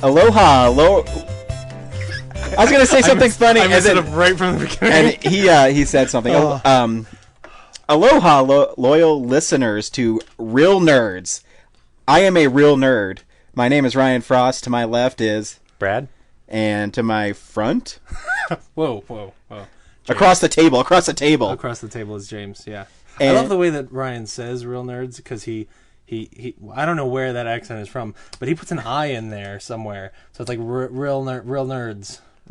Aloha. I was going to say something funny. I messed it up right from the beginning. And he said something. Aloha, loyal listeners to Real Nerds. I am a real nerd. My name is Ryan Frost. To my left is... Brad? And to my front... Whoa. Across the table. Across the table is James, yeah. And I love the way that Ryan says real nerds, because he I don't know where that accent is from, but he puts an I in there somewhere. So it's like real nerds.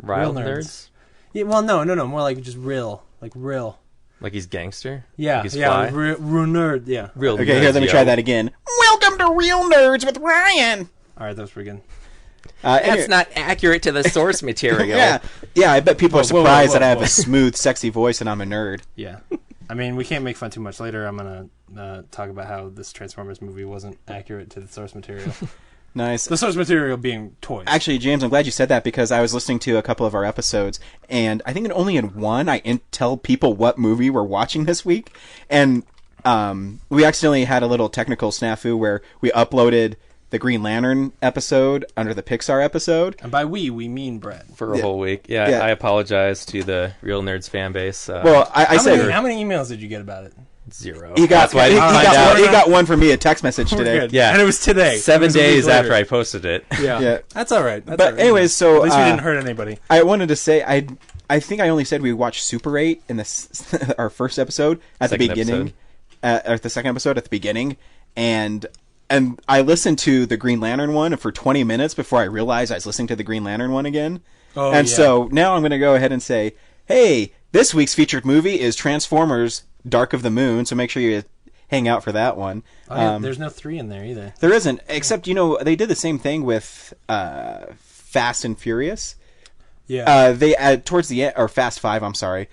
Real nerds? Yeah, well, no, more like just real. Like real. Like he's gangster? Yeah, like he's like real nerd, yeah. Real okay, nerds, here, let me try that again. Welcome to Real Nerds with Ryan! Alright, that was pretty good. That's not accurate to the source material. Yeah, I bet people are surprised that I have a smooth, sexy voice and I'm a nerd. Yeah. I mean, we can't make fun too much. Later, I'm going to talk about how this Transformers movie wasn't accurate to the source material. Nice. The source material being toys. Actually, James, I'm glad you said that, because I was listening to a couple of our episodes, and I think only in one I tell people what movie we're watching this week, and we accidentally had a little technical snafu where we uploaded the Green Lantern episode under the Pixar episode. And by we mean Brad. For a whole week. Yeah, I apologize to the Real Nerds fan base. Well, I said... How many emails did you get about it? 0. He got one from me, a text message today. Yeah. And it was today. 7 days after I posted it. Yeah. That's all right. Anyways, so... At least we didn't hurt anybody. I wanted to say, I think I only said we watched Super 8 in our first episode at the beginning. Or the second episode at the beginning. And I listened to the Green Lantern one for 20 minutes before I realized I was listening to the Green Lantern one again. So now I'm going to go ahead and say, hey, this week's featured movie is Transformers Dark of the Moon, so make sure you hang out for that one. There's no 3 in there either. There isn't, except, they did the same thing with Fast and Furious. Yeah. They towards the end, or Fast 5, I'm sorry,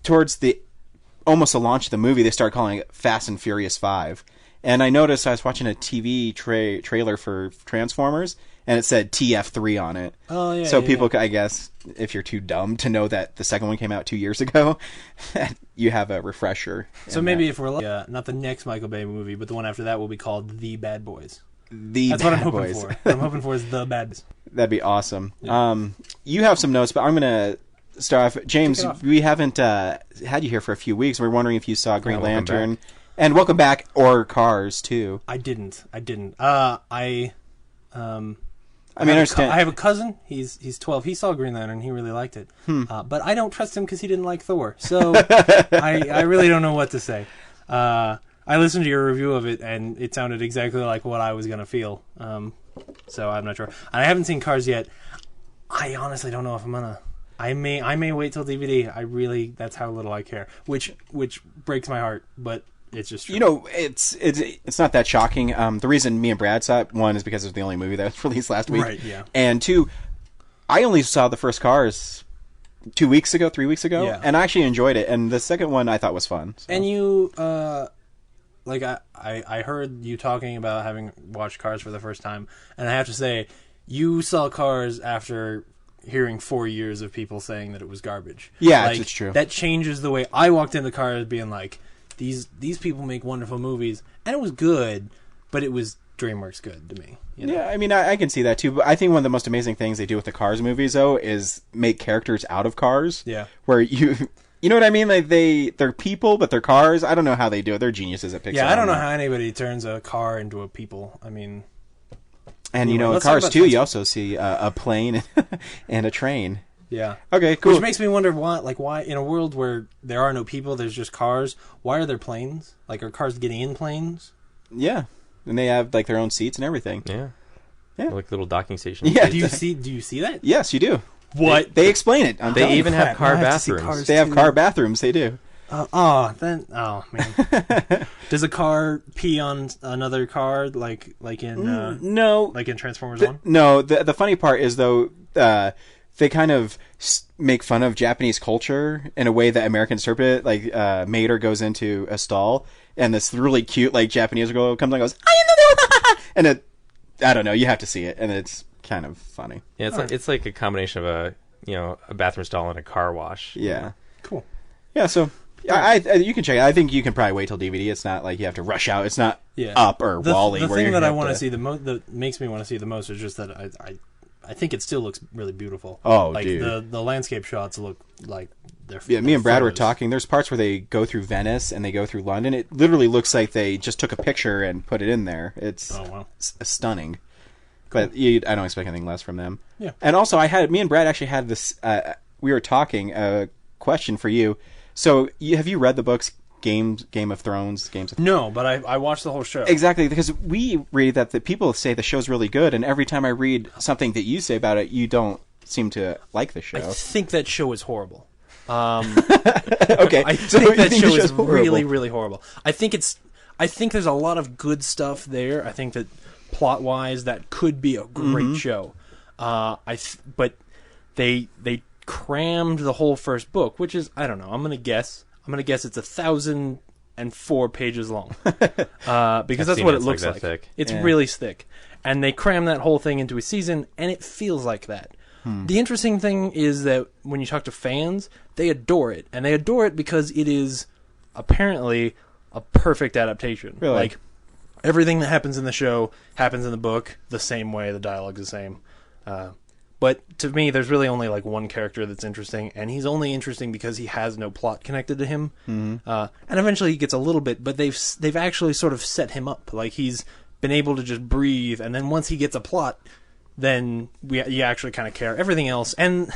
towards the almost the launch of the movie, they started calling it Fast and Furious 5. And I noticed I was watching a TV trailer for Transformers, and it said TF3 on it. Oh, yeah. So people, I guess, if you're too dumb to know that the second one came out 2 years ago, you have a refresher. So maybe if we're lucky, not the next Michael Bay movie, but the one after that will be called The Bad Boys. That's what I'm hoping for. What I'm hoping for is The Bad Boys. That'd be awesome. Yeah. You have some notes, but I'm going to start off. James, we haven't had you here for a few weeks. We're wondering if you saw Green Lantern. And welcome back, or Cars, too. I didn't. I understand. I have a cousin. He's 12. He saw Green Lantern. He really liked it. But I don't trust him because he didn't like Thor. So I really don't know what to say. I listened to your review of it, and it sounded exactly like what I was going to feel. So I'm not sure. I haven't seen Cars yet. I honestly don't know if I'm going to. I may wait till DVD. That's how little I care. Which breaks my heart, but... It's just true. It's not that shocking. The reason me and Brad saw it, one, is because it was the only movie that was released last week. Right, yeah. And two, I only saw the first Cars 3 weeks ago, and I actually enjoyed it. And the second one I thought was fun. So. And you, I heard you talking about having watched Cars for the first time, and I have to say, you saw Cars after hearing 4 years of people saying that it was garbage. Yeah, it's true. That changes the way I walked into Cars being like, These people make wonderful movies, and it was good, but it was DreamWorks good to me. Yeah, I mean, I can see that too, but I think one of the most amazing things they do with the Cars movies, though, is make characters out of cars. Yeah. Where you know what I mean? Like they're people, but they're cars. I don't know how they do it. They're geniuses at Pixar. Yeah, I don't know how anybody turns a car into a people. I mean... And, in Cars 2, you also see a plane and a train. Yeah. Okay, cool. Which makes me wonder why in a world where there are no people, there's just cars, why are there planes? Like, are cars getting in planes? Yeah. And they have, their own seats and everything. Yeah. Yeah. Like little docking stations. Yeah. Do you see that? Yes, you do. What? They explain it. They even have car bathrooms. They have car bathrooms. They do. Man. Does a car pee on another car like in no, like in Transformers 1? No, the funny part is though they kind of make fun of Japanese culture in a way that Americans interpret it. Like Mater goes into a stall and this really cute Japanese girl comes and goes and I don't know, you have to see it and it's kind of funny. Yeah, it's like a combination of a bathroom stall and a car wash. Yeah. Cool. Yeah, so you can check it. I think you can probably wait till DVD. It's not like you have to rush out. It's not Up or Wall-E. The thing that I want to see that makes me want to see the most is just that I I think it still looks really beautiful. Oh, like dude. the landscape shots look like they're me and Brad were photos. talking. There's parts where they go through Venice and they go through London. It literally looks like they just took a picture and put it in there. It's stunning. But I don't expect anything less from them. Yeah. And also, me and Brad actually had this. We were talking. Question for you. So, have you read the books Game of Thrones? No, but I watched the whole show. Exactly, because we read that the people say the show's really good, and every time I read something that you say about it, you don't seem to like the show. I think that show is horrible. Okay, I think that show is really, really horrible. I think there's a lot of good stuff there. I think that plot-wise, that could be a great show. But they crammed the whole first book, which is, I don't know. I'm gonna guess it's 1,004 pages long, because that's what it looks like. Thick. It's really thick, and they cram that whole thing into a season, and it feels like that. The interesting thing is that when you talk to fans, they adore it, and they adore it because it is apparently a perfect adaptation. Really? Like, everything that happens in the show happens in the book the same way. The dialogue's the same. But to me, there's really only like one character that's interesting, and he's only interesting because he has no plot connected to him. And eventually he gets a little bit, but they've actually sort of set him up. Like, he's been able to just breathe, and then once he gets a plot, then you actually kind of care. Everything else, and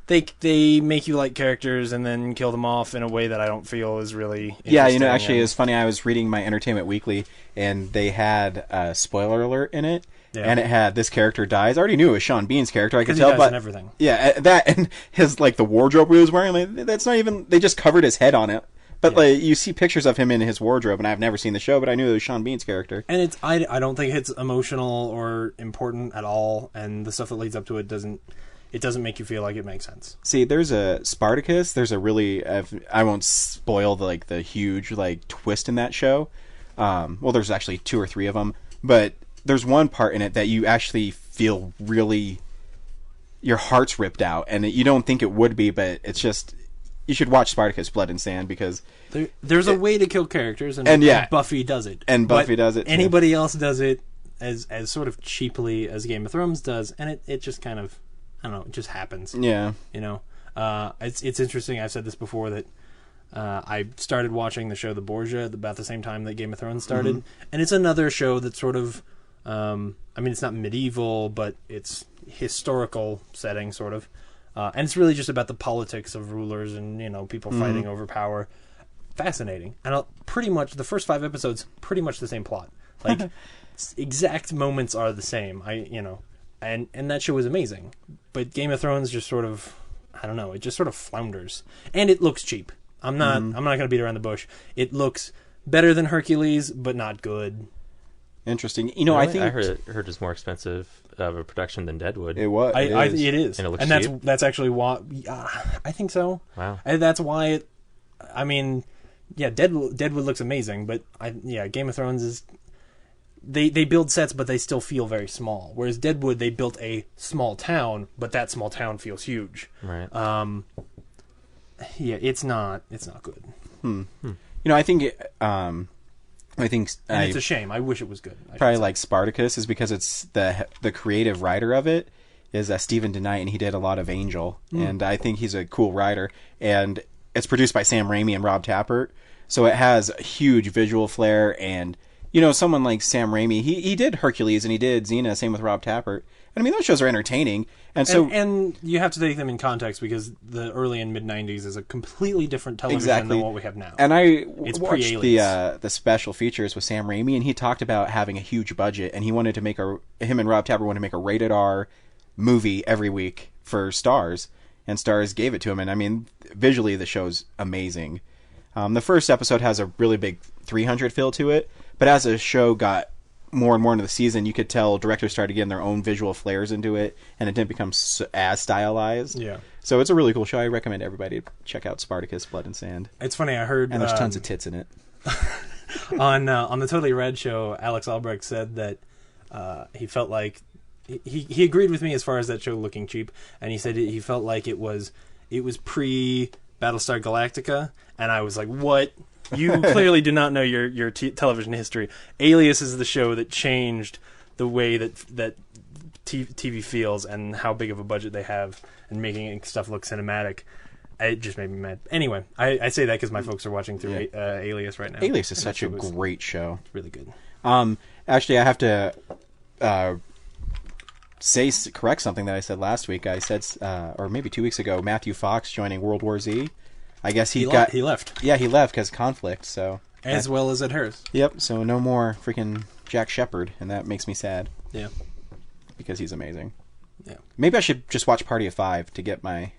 they make you like characters and then kill them off in a way that I don't feel is really interesting. Yeah, actually, it's funny. I was reading my Entertainment Weekly, and they had a spoiler alert in it. Yeah. And it had this character dies. I already knew it was Sean Bean's character. I could tell, but everything. Yeah, that and his the wardrobe he was wearing. Like, that's not even. They just covered his head on it. But you see pictures of him in his wardrobe, and I've never seen the show, but I knew it was Sean Bean's character. And I don't think it's emotional or important at all, and the stuff that leads up to it doesn't make you feel like it makes sense. See, there's a Spartacus. There's a really I won't spoil the huge twist in that show. Well, there's actually 2 or 3 of them, but there's one part in it that you actually feel really your heart's ripped out, and you don't think it would be, but it's just. You should watch Spartacus: Blood and Sand because there's a way to kill characters, and Buffy does it. And Buffy does it. Anybody else does it as sort of cheaply as Game of Thrones does, and it just kind of, I don't know, it just happens. Yeah, it's interesting. I've said this before that I started watching the show The Borgia about the same time that Game of Thrones started, and it's another show that's sort of, it's not medieval, but it's historical setting, sort of. And it's really just about the politics of rulers and, people fighting over power. Fascinating. And pretty much, the first 5 episodes, pretty much the same plot. Like, exact moments are the same. And that show was amazing. But Game of Thrones just sort of, I don't know, it just sort of flounders. And it looks cheap. I'm not going to beat around the bush. It looks better than Hercules, but not good. Interesting. Really? I think I heard it's more expensive of a production than Deadwood. It was. It is. And it looks cheap? cheap? That's actually why. I think so. Wow. And that's why it. Deadwood looks amazing, but Game of Thrones is. They build sets, but they still feel very small. Whereas Deadwood, they built a small town, but that small town feels huge. Right. It's not good. I think it's a shame. I wish it was good. Probably like Spartacus is because it's the creative writer of it is Stephen DeKnight, and he did a lot of Angel, and I think he's a cool writer. And it's produced by Sam Raimi and Rob Tappert, so it has a huge visual flair. And someone like Sam Raimi, he did Hercules and he did Xena, same with Rob Tappert. And those shows are entertaining. And you have to take them in context because the early and mid '90s is a completely different television than what we have now. And it's watched the special features with Sam Raimi, and he talked about having a huge budget, and he wanted to make him and Rob Tappert wanted to make a rated R movie every week for Starz, and Starz gave it to him. And visually the show's amazing. The first episode has a really big 300 feel to it, but as the show got more and more into the season, you could tell directors started getting their own visual flares into it, and it didn't become as stylized. Yeah. So it's a really cool show. I recommend everybody check out Spartacus: Blood and Sand. It's funny, I heard... And there's tons of tits in it. on the Totally Red show, Alex Albrecht said that he felt like... He agreed with me as far as that show looking cheap, and he said he felt like it was pre-Battlestar Galactica, and I was like, what? You clearly do not know your television history. Alias is the show that changed the way that TV feels and how big of a budget they have and making stuff look cinematic. It just made me mad. Anyway, I say that because my folks are watching through Alias right now. Alias is such a great show. It's really good. Actually, I have to correct something that I said last week. I said, or maybe 2 weeks ago, Matthew Fox joining World War Z. I guess he left. Yeah, he left because conflict. So as well as at hers. Yep. So no more freaking Jack Shephard, and that makes me sad. Yeah. Because he's amazing. Yeah. Maybe I should just watch Party of Five to get my.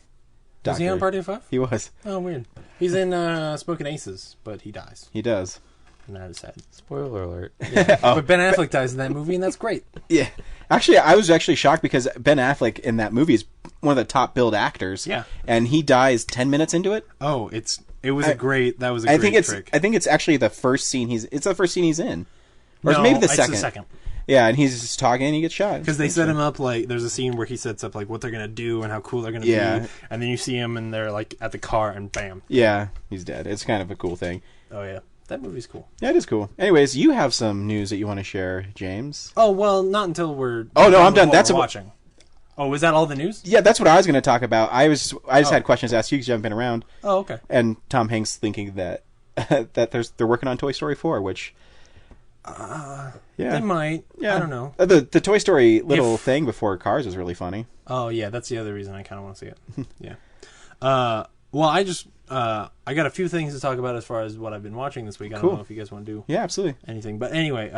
Was he on Party of Five? He was. Oh, weird. He's in Smoking Aces, but he dies. He does. And that is sad. Spoiler alert. Yeah. But Ben Affleck dies in that movie, and that's great. Yeah. Actually, I was actually shocked because Ben Affleck in that movie is one of the top billed actors. Yeah. And he dies 10 minutes into it. Oh, that was a great trick. I think it's actually the first scene it's the first scene he's in. Or no, maybe the it's second. the second. Yeah, and he's just talking and he gets shot. Because they set him up like there's a scene where he sets up like what they're gonna do and how cool they're gonna be, and then you see him and they're like at the car and bam. Yeah, he's dead. It's kind of a cool thing. Oh yeah, that movie's cool. Yeah, it is cool. Anyways, you have some news that you want to share, James? Oh well, not until we're. Oh no, I'm done. That's watching. Oh, was that all the news? Yeah, that's what I was going to talk about. I just had questions to ask you because you haven't been around. Oh, okay. And Tom Hanks thinking that they're working on Toy Story 4, which. They might. Yeah. I don't know. The Toy Story little thing before Cars was really funny. Oh yeah, that's the other reason I kind of want to see it. Yeah. Well, I got a few things to talk about as far as what I've been watching this week. I don't know if you guys want to do. Yeah, absolutely. Anything, but anyway,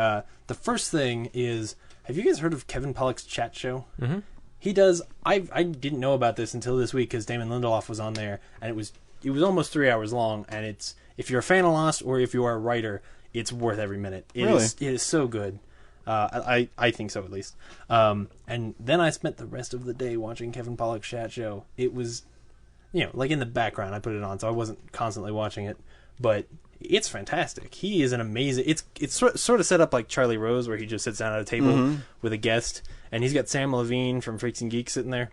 the first thing is, have you guys heard of Kevin Pollak's chat show? Mm-hmm. He does. I didn't know about this until this week because Damon Lindelof was on there, and it was almost 3 hours long. And it's if you're a fan of Lost or if you are a writer, it's worth every minute. It is so good. I think so at least. And then I spent the rest of the day watching Kevin Pollak's chat show. It was, like in the background. I put it on, so I wasn't constantly watching it, but it's fantastic. He is an amazing. It's sort of set up like Charlie Rose, where he just sits down at a table with a guest, and he's got Sam Levine from Freaks and Geeks sitting there,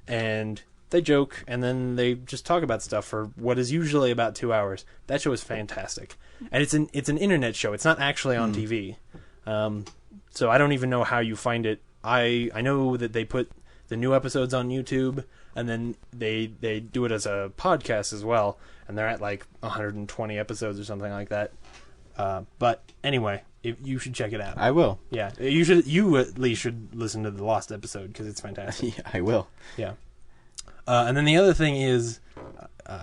and they joke, and then they just talk about stuff for what is usually about 2 hours. That show is fantastic, and it's an internet show. It's not actually on TV, so I don't even know how you find it. I know that they put the new episodes on YouTube, and then they do it as a podcast as well, and they're at like 120 episodes or something like that. But anyway, you should check it out. I will. Yeah, you at least should listen to the Lost episode because it's fantastic. Yeah, I will. Yeah. And then the other thing is,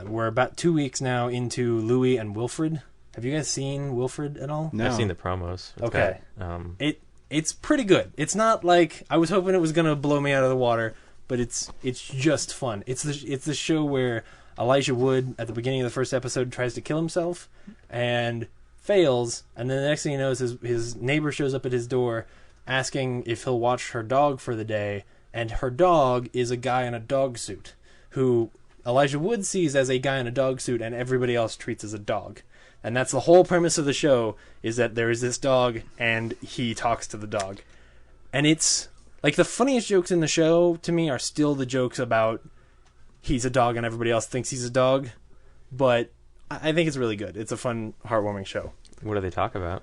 we're about 2 weeks now into Louie and Wilfred. Have you guys seen Wilfred at all? No. I've seen the promos. Okay. It's pretty good. It's not like I was hoping it was gonna blow me out of the water, but it's just fun. It's the show where Elijah Wood at the beginning of the first episode tries to kill himself and fails, and then the next thing he knows, his neighbor shows up at his door asking if he'll watch her dog for the day, and her dog is a guy in a dog suit who Elijah Wood sees as a guy in a dog suit and everybody else treats as a dog. And that's the whole premise of the show, is that there is this dog and he talks to the dog. And it's like the funniest jokes in the show to me are still the jokes about he's a dog and everybody else thinks he's a dog. But I think it's really good. It's a fun, heartwarming show. What do they talk about?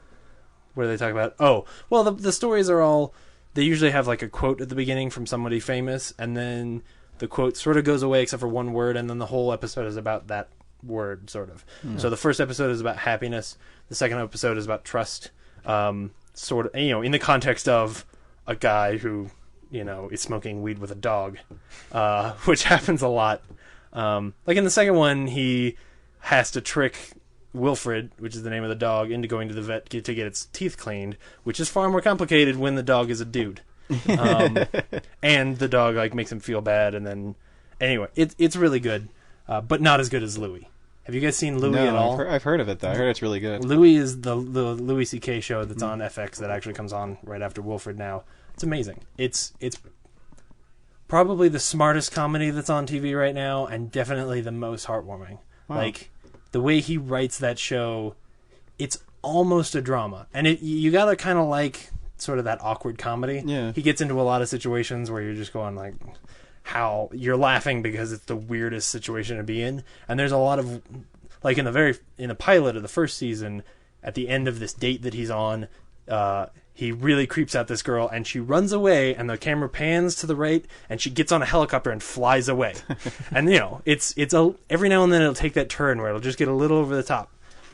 What do they talk about? Oh, well, the stories are all... They usually have like a quote at the beginning from somebody famous, and then the quote sort of goes away except for one word, and then the whole episode is about that word, sort of. So the first episode is about happiness. The second episode is about trust. Sort of, in the context of a guy who, is smoking weed with a dog, which happens a lot. Like in the second one, he has to trick Wilfred, which is the name of the dog, into going to the vet to get its teeth cleaned, which is far more complicated when the dog is a dude. And the dog makes him feel bad, and then anyway, it's really good, but not as good as Louie. Have you guys seen Louie at all? I've heard of it though. I heard it's really good. Louie is the Louis C.K. show that's on FX that actually comes on right after Wilfred now. It's amazing. It's probably the smartest comedy that's on TV right now, and definitely the most heartwarming. Wow. The way he writes that show, it's almost a drama. And you gotta kind of like sort of that awkward comedy. Yeah. He gets into a lot of situations where you're just going how you're laughing because it's the weirdest situation to be in. And there's a lot of, in the pilot of the first season, at the end of this date that he's on, he really creeps out this girl, and she runs away, and the camera pans to the right, and she gets on a helicopter and flies away. And it's every now and then it'll take that turn where it'll just get a little over the top,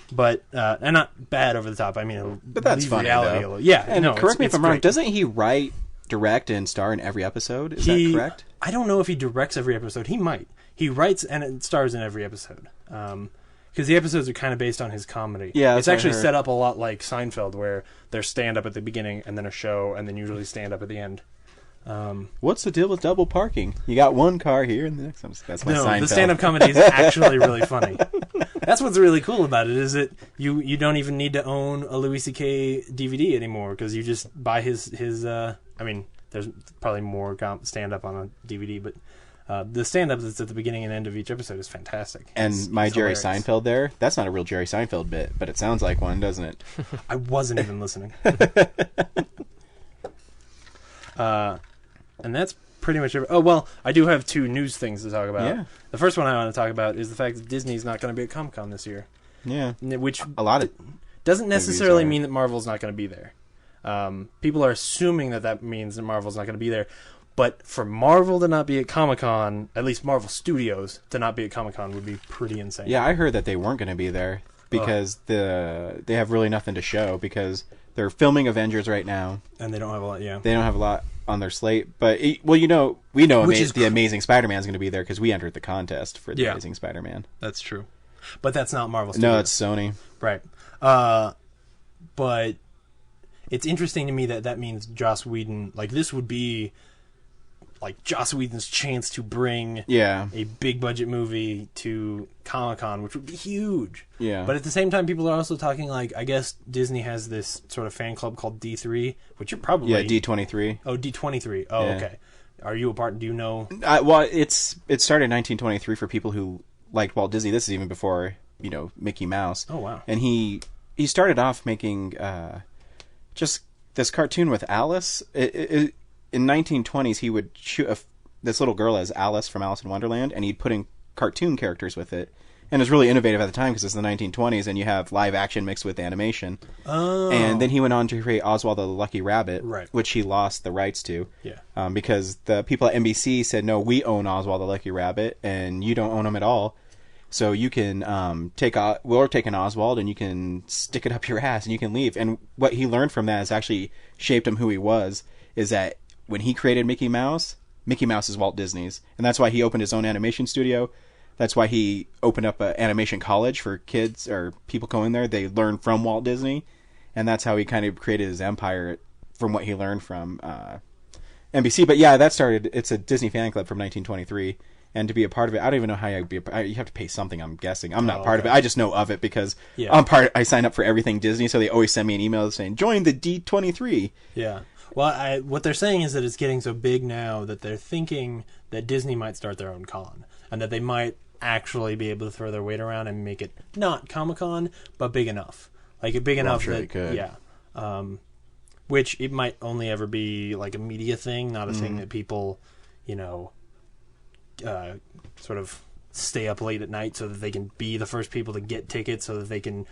but and not bad over the top. I mean, but that's funny reality though. Yeah, and correct me if I'm wrong. Doesn't he write, direct, and star in every episode? Is that correct? I don't know if he directs every episode. He might. He writes and stars in every episode. Because the episodes are kind of based on his comedy. Yeah, it's actually set up a lot like Seinfeld, where there's stand-up at the beginning, and then a show, and then usually stand-up at the end. What's the deal with double parking? You got one car here, and the next one. That's my Seinfeld. The stand-up comedy is actually really funny. That's what's really cool about it, is that you don't even need to own a Louis C.K. DVD anymore, because you just buy his I mean, there's probably more stand-up on a DVD, but... the stand-up that's at the beginning and end of each episode is fantastic. And it's Jerry Seinfeld there, that's not a real Jerry Seinfeld bit, but it sounds like one, doesn't it? I wasn't even listening. And that's pretty much it. Oh, well, I do have 2 news things to talk about. Yeah. The first one I want to talk about is the fact that Disney's not going to be at Comic-Con this year. Yeah. Which a lot of doesn't necessarily mean that Marvel's not going to be there. People are assuming that means that Marvel's not going to be there. But for Marvel to not be at Comic-Con, at least Marvel Studios to not be at Comic-Con, would be pretty insane. Yeah, I heard that they weren't going to be there because they have really nothing to show because they're filming Avengers right now. And they don't have a lot, yeah. They don't have a lot on their slate. But, we know the Amazing Spider-Man is going to be there because we entered the contest for the Amazing Spider-Man. That's true. But that's not Marvel Studios. No, it's Sony. Right. But it's interesting to me that means Joss Whedon, like, this would be... like Joss Whedon's chance to bring a big budget movie to Comic-Con, which would be huge. Yeah. But at the same time, people are also talking like, I guess Disney has this sort of fan club called D3, which you're probably... Yeah, D23. Oh, D23. Oh, yeah. Okay. Are you a part? Do you know? Well, it started in 1923 for people who liked Walt Disney. This is even before, Mickey Mouse. Oh, wow. And he started off making just this cartoon with Alice. In 1920s, he would shoot this little girl as Alice from Alice in Wonderland, and he'd put in cartoon characters with it. And it was really innovative at the time because it's the 1920s, and you have live action mixed with animation. Oh. And then he went on to create Oswald the Lucky Rabbit, right, which he lost the rights to. Yeah. Because the people at NBC said, no, we own Oswald the Lucky Rabbit, and you don't own him at all. So you can we'll take an Oswald, and you can stick it up your ass, and you can leave. And what he learned from that has actually shaped him who he was, is that when he created Mickey Mouse is Walt Disney's. And that's why he opened his own animation studio. That's why he opened up an animation college for kids or people going there. They learn from Walt Disney. And that's how he kind of created his empire from what he learned from NBC. But yeah, it's a Disney fan club from 1923. And to be a part of it, I don't even know how you have to pay something, I'm guessing. I'm not part of it. I just know of it because I sign up for everything Disney. So they always send me an email saying, join the D23. Yeah. Well, what they're saying is that it's getting so big now that they're thinking that Disney might start their own con, and that they might actually be able to throw their weight around and make it not Comic-Con, but big enough. Like, big enough sure that... they could. Yeah. Which it might only ever be, like, a media thing, not a thing that people, sort of stay up late at night so that they can be the first people to get tickets so that they can...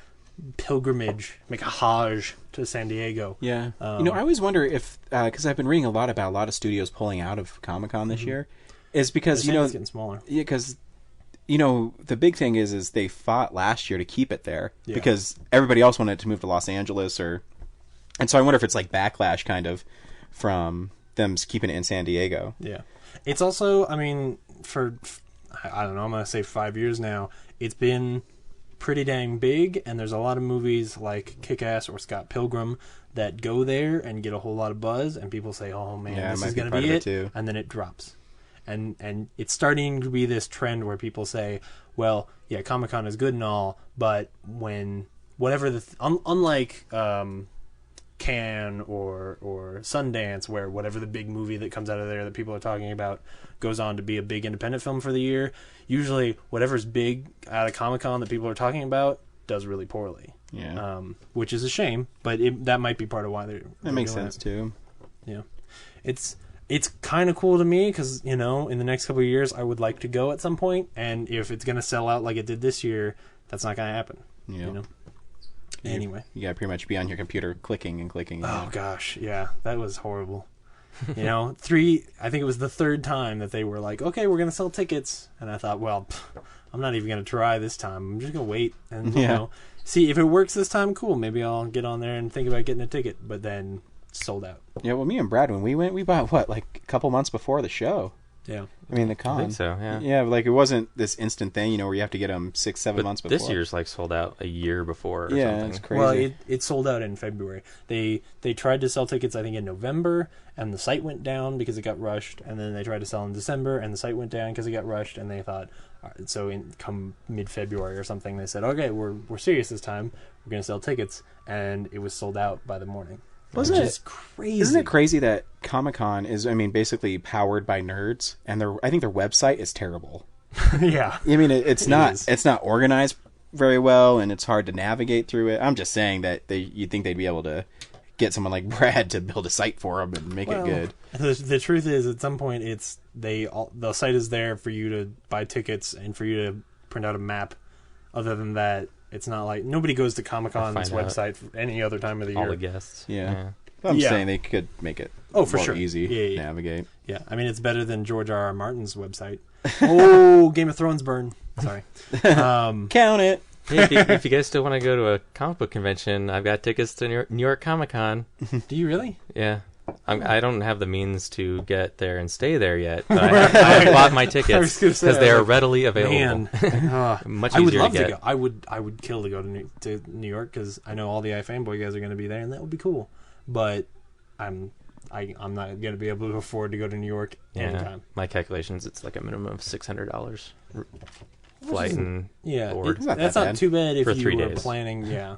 pilgrimage, make a hajj to San Diego. Yeah. I always wonder if, because I've been reading a lot about a lot of studios pulling out of Comic-Con this year, is because, it's getting smaller. Yeah, because, the big thing is they fought last year to keep it there because everybody else wanted to move to Los Angeles and so I wonder if it's like backlash kind of from them keeping it in San Diego. Yeah. It's also, I mean, for, I don't know, I'm going to say 5 years now, it's been pretty dang big, and there's a lot of movies like Kick-Ass or Scott Pilgrim that go there and get a whole lot of buzz, and people say, oh man, this is going to be it, and then it drops. And it's starting to be this trend where people say, well, yeah, Comic-Con is good and all, but when whatever unlike Cannes or Sundance, where whatever the big movie that comes out of there that people are talking about goes on to be a big independent film for the year, usually whatever's big out of Comic-Con that people are talking about does really poorly. Yeah. Which is a shame, but that might be part of why they're that makes sense too. Yeah. It's kind of cool to me because, in the next couple of years I would like to go at some point, and if it's going to sell out like it did this year, that's not going to happen. Yeah. Anyway. You gotta pretty much be on your computer clicking and clicking. Oh, gosh. Yeah, that was horrible. I think it was the third time that they were like, okay, we're going to sell tickets. And I thought, well, I'm not even going to try this time. I'm just going to wait and, see if it works this time. Cool. Maybe I'll get on there and think about getting a ticket. But then sold out. Yeah, well, me and Brad, when we went, we bought, a couple months before the show. Yeah. I mean, the con. I think so, yeah. Yeah, like, it wasn't this instant thing, where you have to get them 6-7 months before. This year's, like, sold out a year before or something. It's crazy. Well, it sold out in February. They tried to sell tickets, I think, in November, and the site went down because it got rushed, and then they tried to sell in December, and the site went down because it got rushed, and they thought, so come mid-February or something, they said, okay, we're serious this time, we're going to sell tickets, and it was sold out by the morning. Isn't it crazy that Comic-Con is, basically powered by nerds, and I think their website is terrible. Yeah. I mean, it's not organized very well, and it's hard to navigate through it. I'm just saying that you'd think they'd be able to get someone like Brad to build a site for them and make it good. The truth is, at some point, the site is there for you to buy tickets and for you to print out a map. Other than that, it's not like nobody goes to Comic-Con's website for any other time of the year. All the guests. Yeah. I'm saying they could make it more easy to navigate. Yeah, it's better than George R.R. Martin's website. Oh, Game of Thrones burn. Sorry. Count it. Hey, if you guys still want to go to a comic book convention, I've got tickets to New York Comic-Con. Do you really? Yeah. I don't have the means to get there and stay there yet, but I have bought my tickets because they are readily available. Man, much I would easier love to get. to go. I would kill to go to New York because I know all the iFanboy guys are going to be there, and that would be cool. But I'm not going to be able to afford to go to New York anytime. My calculations, it's like a minimum of $600 flight and board. That's not too bad if you were days. planning. Yeah.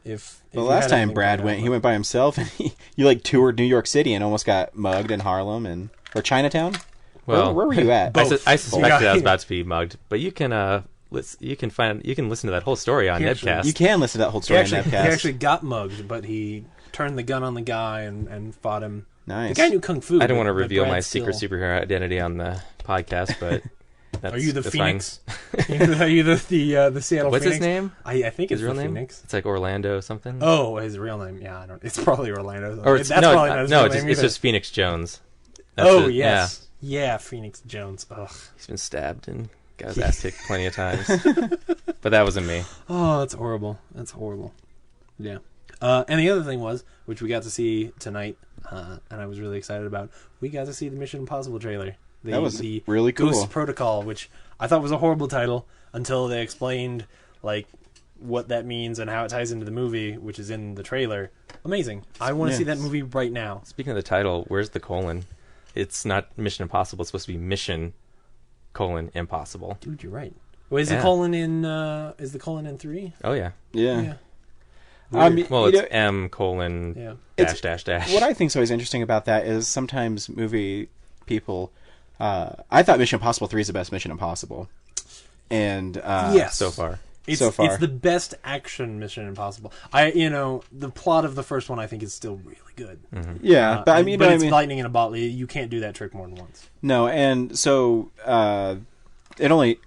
If the last time Brad went, he went by himself, and you toured New York City and almost got mugged in Harlem or Chinatown. Well, where were you at? I suspected I was about to be mugged, but you can listen to that whole story on Nedcast. You can listen to that whole story on Nedcast. He actually got mugged, but he turned the gun on the guy and fought him. Nice. The guy knew kung fu. I don't want to reveal my secret superhero identity on the podcast, but are you the Phoenix? Are you the Seattle What's Phoenix? What's his name? I think it's his real the name. Phoenix. It's like Orlando something. Oh, his real name. Yeah, I don't. It's probably Orlando. Or it's it's just Phoenix Jones. That's yes. Yeah, Phoenix Jones. Ugh. He's been stabbed and got his ass kicked plenty of times. But that wasn't me. Oh, that's horrible. That's horrible. Yeah. And the other thing was, which we got to see tonight, and I was really excited about, we got to see the Mission Impossible trailer. That was really cool. Ghost Protocol, which I thought was a horrible title until they explained what that means and how it ties into the movie, which is in the trailer. Amazing. I want to see that movie right now. Speaking of the title, where's the colon? It's not Mission Impossible. It's supposed to be Mission: Impossible. Dude, you're right. Well, is the colon in 3? Oh yeah. Yeah. It's M : dash dash. What I think is always interesting about that is sometimes movie people. I thought Mission Impossible 3 is the best Mission Impossible, and yes, so far. It's the best action Mission Impossible. The plot of the first one I think is still really good. Mm-hmm. Yeah, but it's lightning in a bottle. You can't do that trick more than once. No, and so it only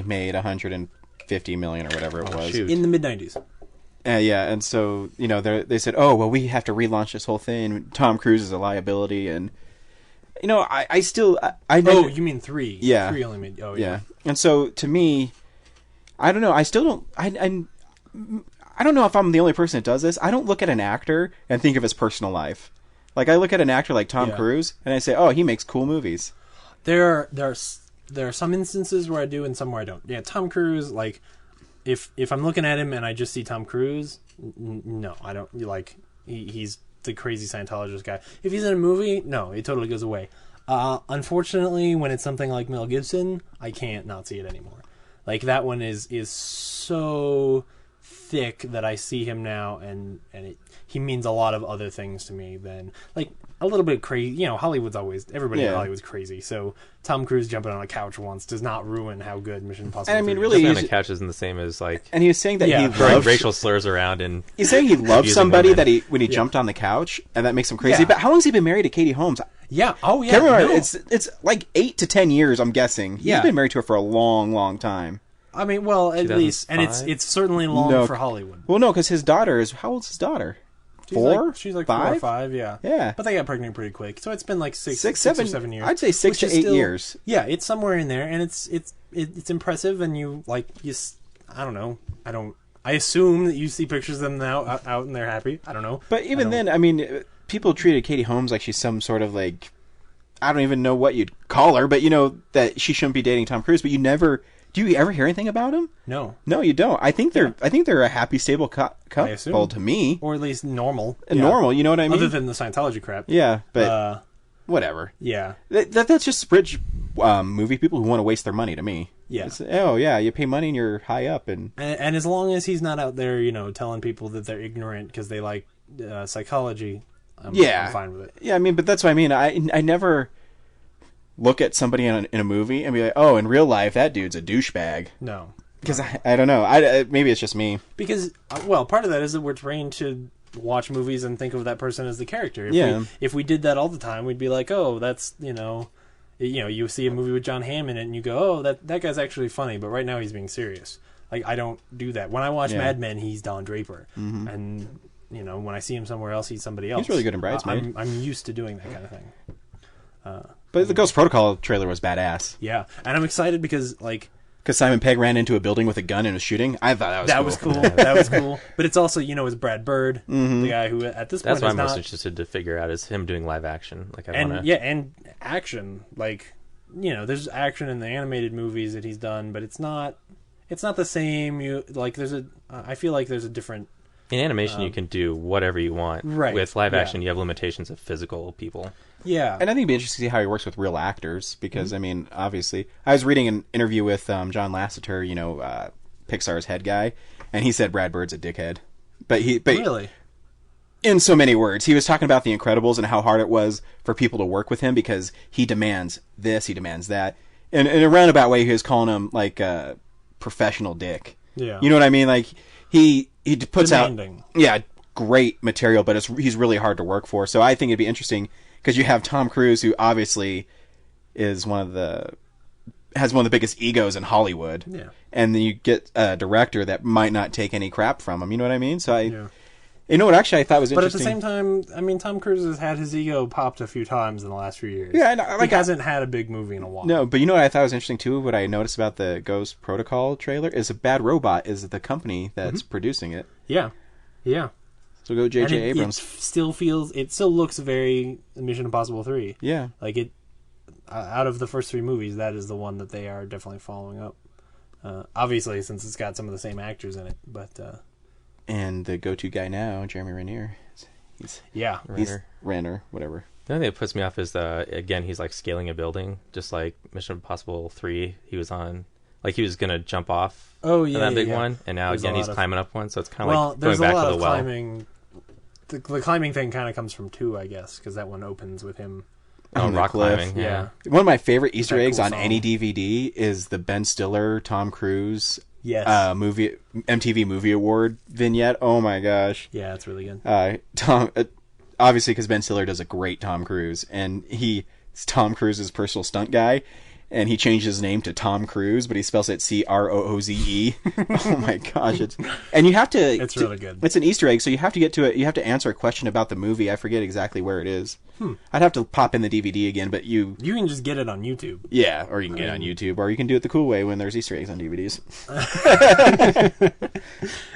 made $150 million or whatever it was in the mid-90s. Yeah, and so they said, oh well, we have to relaunch this whole thing. Tom Cruise is a liability, and I still. Oh, you mean 3? Yeah, 3 only made. Oh yeah. And so to me, I don't know. I still don't. I don't know if I'm the only person that does this. I don't look at an actor and think of his personal life. Like I look at an actor like Tom Cruise and I say, oh, he makes cool movies. There are some instances where I do and some where I don't. Yeah, Tom Cruise. Like if I'm looking at him and I just see Tom Cruise, no, I don't like. He's the crazy Scientologist guy. If he's in a movie, no, it totally goes away. Unfortunately, when it's something like Mel Gibson, I can't not see it anymore. Like that one is so thick that I see him now, and he means a lot of other things to me than like a little bit crazy. Hollywood's everybody in Hollywood's crazy. So Tom Cruise jumping on a couch once does not ruin how good Mission Impossible. And I mean, is. really, jumping on a couch isn't the same as like. And he was saying that he throwing racial slurs around and. He's saying he loved somebody that when he jumped on the couch, and that makes him crazy. Yeah. But how long has he been married to Katie Holmes? Yeah. Oh yeah. Can't remember. No. It's like 8 to 10 years. I'm guessing. He's been married to her for a long, long time. I mean, well, at least, and it's certainly long for Hollywood. Well, no, because his daughter is, how old's his daughter? She's like 4 or 5, yeah. Yeah. But they got pregnant pretty quick, so it's been like 6 or 7 years. I'd say 6 to 8 years. Yeah, it's somewhere in there, and it's impressive, and I don't know. I assume that you see pictures of them now out and they're happy. I don't know. But even then, I mean, people treated Katie Holmes like she's some sort of like, I don't even know what you'd call her, but that she shouldn't be dating Tom Cruise. But do you ever hear anything about him? No, you don't. I think they're a happy, stable couple to me, or at least normal. Normal, you know what I mean? Other than the Scientology crap. Yeah, but whatever. Yeah, that's just rich movie people who want to waste their money to me. Yeah. You pay money and you're high up, and as long as he's not out there, telling people that they're ignorant because they like psychology, I'm fine with it. Yeah, I mean, but that's what I mean. I never look at somebody in a movie and be like, oh, in real life, that dude's a douchebag. No. Because I don't know. Maybe it's just me. Because, part of that is that we're trained to watch movies and think of that person as the character. If we did that all the time, we'd be like, oh, that's, you see a movie with John Hamm in it and you go, oh, that guy's actually funny, but right now he's being serious. Like, I don't do that. When I watch Mad Men, he's Don Draper. Mm-hmm. And, when I see him somewhere else, he's somebody else. He's really good in Bridesmaid. I'm used to doing that kind of thing. But the Ghost Protocol trailer was badass. Yeah, and I'm excited because Simon Pegg ran into a building with a gun and was shooting. I thought that was cool. That was cool. But it's also, it's Brad Bird, the guy who at this point that's what I'm most interested to figure out is him doing live action. And action. There's action in the animated movies that he's done, but it's not the same. I feel like there's a different. In animation, you can do whatever you want. Right. With live action, you have limitations of physical people. Yeah. And I think it'd be interesting to see how he works with real actors because, I mean, obviously, I was reading an interview with John Lasseter, Pixar's head guy, and he said Brad Bird's a dickhead. But really? In so many words. He was talking about The Incredibles and how hard it was for people to work with him because he demands this, he demands that. And in a roundabout way, he was calling him, like, a professional dick. Yeah. You know what I mean? Like, he puts demanding. Great material, but he's really hard to work for. So I think it'd be interesting because you have Tom Cruise, who obviously is has one of the biggest egos in Hollywood. Yeah. And then you get a director that might not take any crap from him. You know what I mean? So you know what actually I thought was interesting? But at the same time, I mean, Tom Cruise has had his ego popped a few times in the last few years. Yeah, he hasn't had a big movie in a while. No, but you know what I thought was interesting too? What I noticed about the Ghost Protocol trailer is Bad Robot is the company that's producing it. Yeah. Yeah. So go J.J. Abrams. It still looks very Mission Impossible 3. Yeah. Like it, out of the first 3 movies, that is the one that they are definitely following up. Obviously, since it's got some of the same actors in it, but... And the go-to guy now, Jeremy Renner. He's Renner, whatever. The only thing that puts me off is, again, he's like scaling a building, just like Mission Impossible 3. He was on, like he was going to jump off that big one, and now again he's climbing up one, so it's kind of like going back to the well. Climbing. The climbing thing kind of comes from 2, I guess, because that one opens with him. On rock cliff. Climbing, yeah. One of my favorite Easter eggs on song. any DVD is the Ben Stiller, Tom Cruise MTV Movie Award vignette. Oh my gosh. Yeah, it's really good. Obviously because Ben Stiller does a great Tom Cruise, and he's Tom Cruise's personal stunt guy, and he changed his name to Tom Cruise, but he spells it Crooze. Oh my gosh. It's really good. It's an Easter egg, so you have to get to it. You have to answer a question about the movie. I forget exactly where it is. I'd have to pop in the DVD again, but you can just get it on YouTube. Yeah, or you can get it on YouTube, or you can do it the cool way when there's Easter eggs on DVDs.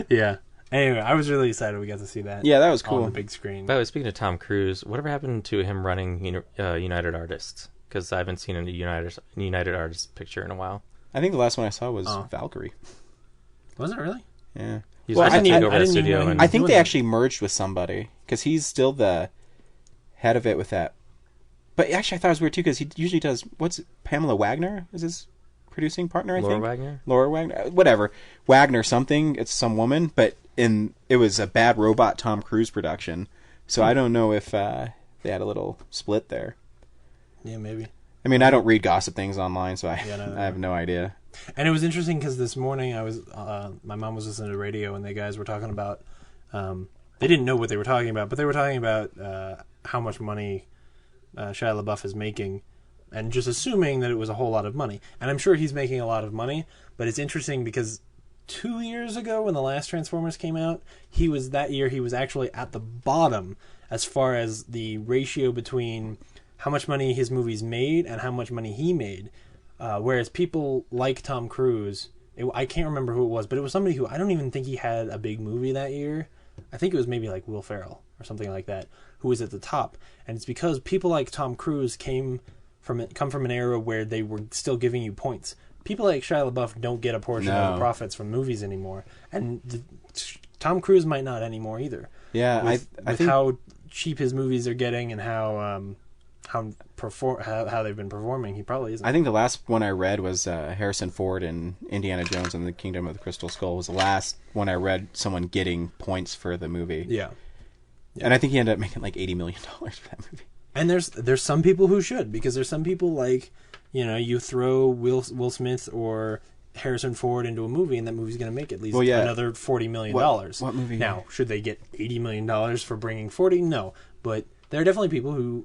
Yeah. Anyway, I was really excited we got to see that. Yeah, that was cool. On the big screen. By the way, speaking of Tom Cruise, whatever happened to him running United Artists? Because I haven't seen a United Artists picture in a while. I think the last one I saw was Valkyrie. Was it really? Yeah. I think they actually merged with somebody, because he's still the head of it with that. But actually, I thought it was weird too, because he usually does. Pamela Wagner is his producing partner? Laura Wagner, whatever. Wagner something. It's some woman, but it was a Bad Robot Tom Cruise production. So I don't know if they had a little split there. Yeah, maybe. I mean, I don't read gossip things online, so I have no idea. And it was interesting because this morning my mom was listening to the radio, and the guys were talking about. They didn't know what they were talking about, but they were talking about how much money Shia LaBeouf is making and just assuming that it was a whole lot of money. And I'm sure he's making a lot of money, but it's interesting because 2 years ago when the last Transformers came out, he was actually at the bottom as far as the ratio between how much money his movies made and how much money he made. Whereas people like Tom Cruise, I can't remember who it was, but it was somebody who I don't even think he had a big movie that year. I think it was maybe like Will Ferrell or something like that, who was at the top. And it's because people like Tom Cruise come from an era where they were still giving you points. People like Shia LaBeouf don't get a portion of the profits from movies anymore, and Tom Cruise might not anymore either. Yeah, I think how cheap his movies are getting and how they've been performing, he probably isn't. I think the last one I read was Harrison Ford and Indiana Jones and the Kingdom of the Crystal Skull was the last one I read someone getting points for the movie. Yeah. And I think he ended up making like $80 million for that movie. And there's some people who should, because there's some people like, you throw Will Smith or Harrison Ford into a movie and that movie's going to make at least another $40 million. What movie? Now, should they get $80 million for bringing 40? No. But there are definitely people who,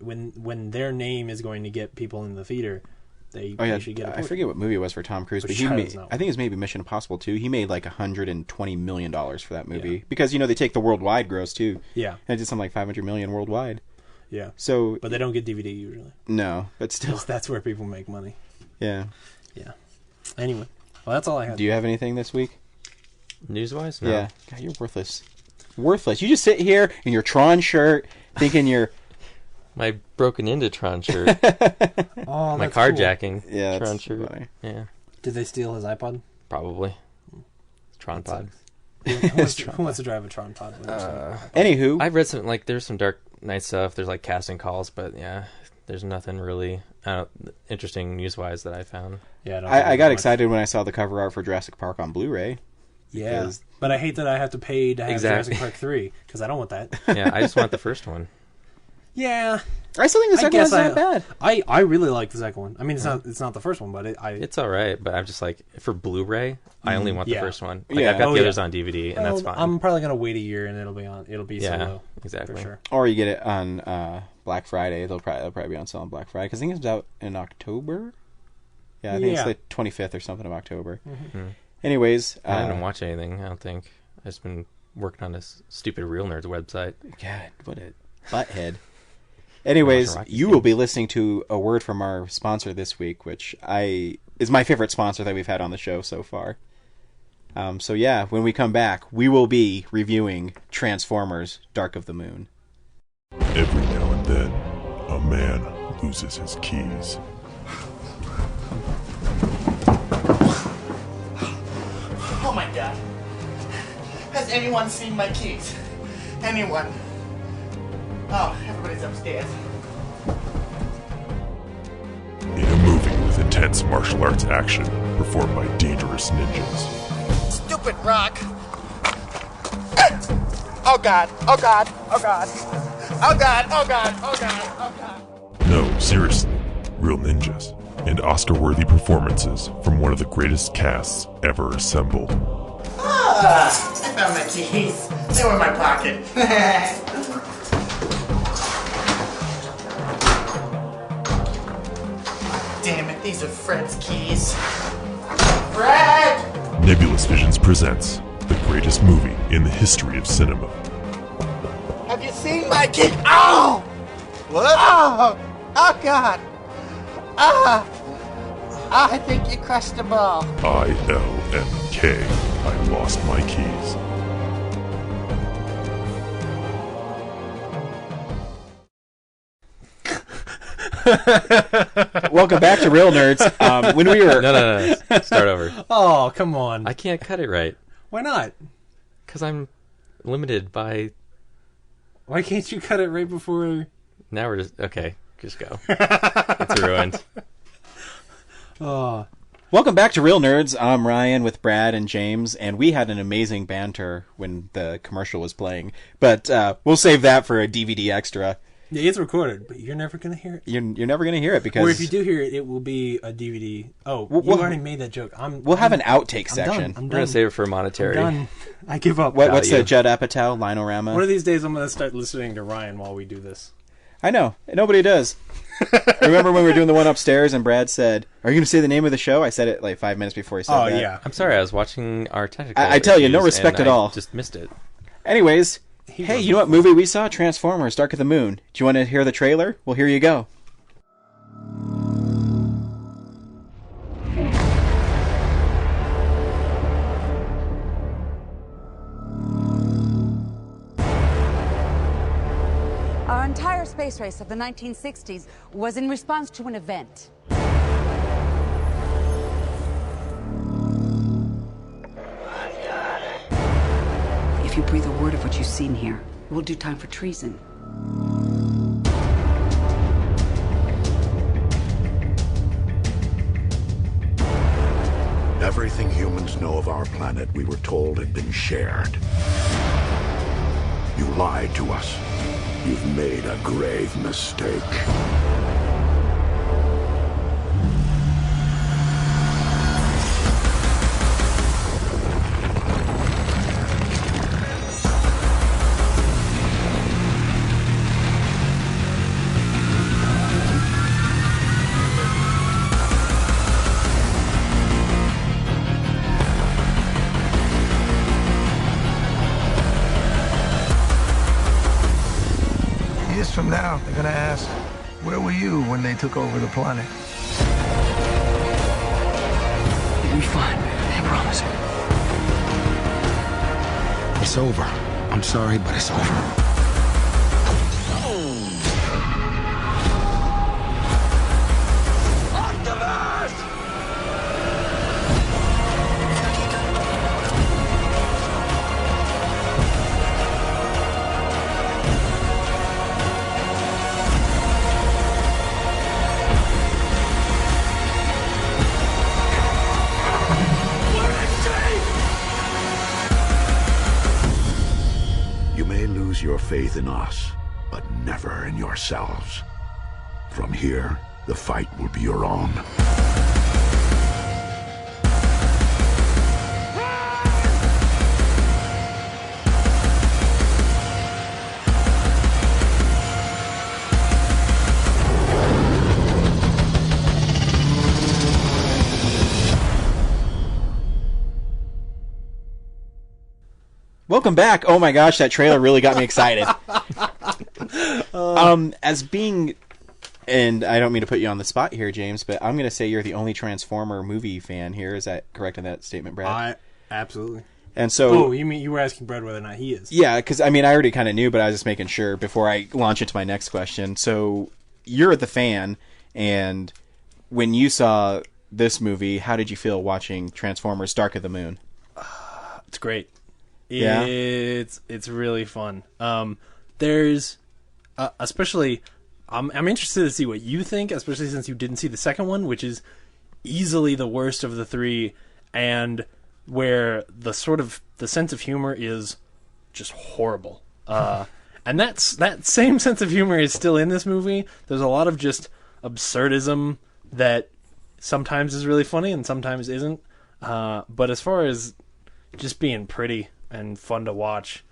when their name is going to get people in the theater, they should get a portion. I forget what movie it was for Tom Cruise, but he made, I think it was maybe Mission Impossible 2. He made like $120 million for that movie. Because, they take the worldwide gross too. Yeah. And it did something like $500 million worldwide. Yeah. So, but they don't get DVD usually. No, but still. That's where people make money. Yeah. Yeah. Anyway, well, that's all I have. Do you have anything this week? News-wise? No. Yeah. God, you're worthless. Worthless. You just sit here in your Tron shirt thinking you're... My broken into Tron shirt. My carjacking Tron shirt. Funny. Yeah. Did they steal his iPod? Probably. Tron pod. Who wants to drive a Tron pod? Anywho. I've read some, there's some Dark Knight stuff. There's casting calls, but yeah, there's nothing really interesting news-wise that I found. Yeah, I got excited when I saw the cover art for Jurassic Park on Blu-ray. Yeah, but I hate that I have to pay to have Jurassic Park 3, because I don't want that. Yeah, I just want the first one. Yeah. I still think the second one's not bad. I really like the second one. I mean, it's not the first one, but it's all right. But I'm just for Blu-ray, I only want the first one. I've got the others on DVD, and that's fine. I'm probably gonna wait a year, and it'll be solo. Exactly. For sure. Or you get it on Black Friday. They'll probably be on sale on Black Friday because I think it's out in October. Yeah, I think it's the 25th or something of October. Mm-hmm. Anyways, I didn't watch anything. I don't think. I've just been working on this stupid Real Nerds website. God, what a butthead. Anyways, you will be listening to a word from our sponsor this week, which is my favorite sponsor that we've had on the show so far. So yeah, when we come back, we will be reviewing Transformers: Dark of the Moon. Every now and then, a man loses his keys. Oh my God. Has anyone seen my keys? Anyone? Oh, everybody's upstairs. In a movie with intense martial arts action performed by dangerous ninjas. Stupid rock! Oh God! Oh God! Oh God! Oh God! Oh God! Oh God! Oh God! No, seriously, real ninjas. And Oscar-worthy performances from one of the greatest casts ever assembled. I found my keys. They were in my pocket. Damn it, these are Fred's keys. Fred! Nebulous Visions presents the greatest movie in the history of cinema. Have you seen my key? Oh! What? Oh! Oh God! I think you crushed the ball. ILMK. I lost my keys. Welcome back to Real Nerds. When we were no. Start over. Oh, come on. I can't cut it right. Why not? Because I'm limited by... Why can't you cut it right before... Now we're just... Okay, just go. It's ruined. Oh. Welcome back to Real Nerds. I'm Ryan with Brad and James, and we had an amazing banter when the commercial was playing. But we'll save that for a DVD extra. Yeah, it's recorded, but you're never going to hear it. You're never going to hear it because... Or if you do hear it, it will be a DVD. Oh, you already made that joke. We'll have an outtake section. I'm We're going to save it for monetary. I'm done. I give up. What's the Judd Apatow, Linorama? One of these days I'm going to start listening to Ryan while we do this. I know. Nobody does. Remember when we were doing the one upstairs and Brad said, "Are you going to say the name of the show?" I said it like 5 minutes before he said that. Oh, yeah. I'm sorry, I was watching our technical I tell you, no respect at all. I just missed it. Anyways, hey, you know what movie we saw? Transformers, Dark of the Moon. Do you want to hear the trailer? Well, here you go. Our entire space race of the 1960s was in response to an event. If you breathe a word of what you've seen here, we'll do time for treason. Everything humans know of our planet, we were told, had been shared. You lied to us. You've made a grave mistake. From now, they're gonna ask, where were you when they took over the planet? You'll be fine, I promise. It's over. I'm sorry, but it's over. Your faith in us, but never in yourselves. From here, the fight will be your own. Welcome back. Oh my gosh, that trailer really got me excited. As being, and I don't mean to put you on the spot here, James, but I'm going to say you're the only Transformer movie fan here. Is that correct in that statement, Brad? Absolutely. And so, you mean you were asking Brad whether or not he is? Yeah, because I mean I already kind of knew, but I was just making sure before I launch into my next question. So you're the fan, and when you saw this movie, how did you feel watching Transformers: Dark of the Moon? It's great. Yeah. It's really fun. There's especially I'm interested to see what you think, especially since you didn't see the second one, which is easily the worst of the three, and where the sense of humor is just horrible. And that same sense of humor is still in this movie. There's a lot of just absurdism that sometimes is really funny and sometimes isn't. But as far as just being pretty and fun to watch,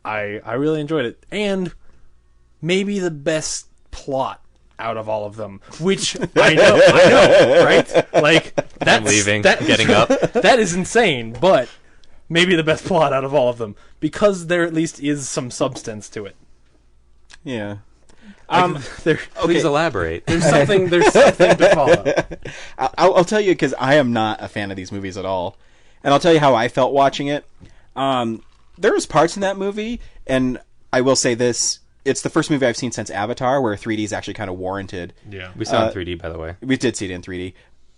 I really enjoyed it. And maybe the best plot out of all of them, which I know, right? Like, that's... I'm leaving, getting up. That is insane, but maybe the best plot out of all of them, because there at least is some substance to it. Yeah. Please elaborate. There's something to follow. I'll tell you, because I am not a fan of these movies at all. And I'll tell you how I felt watching it. There was parts in that movie, and I will say this, it's the first movie I've seen since Avatar where 3D is actually kind of warranted. Yeah, we saw it in 3D, by the way. We did see it in 3D.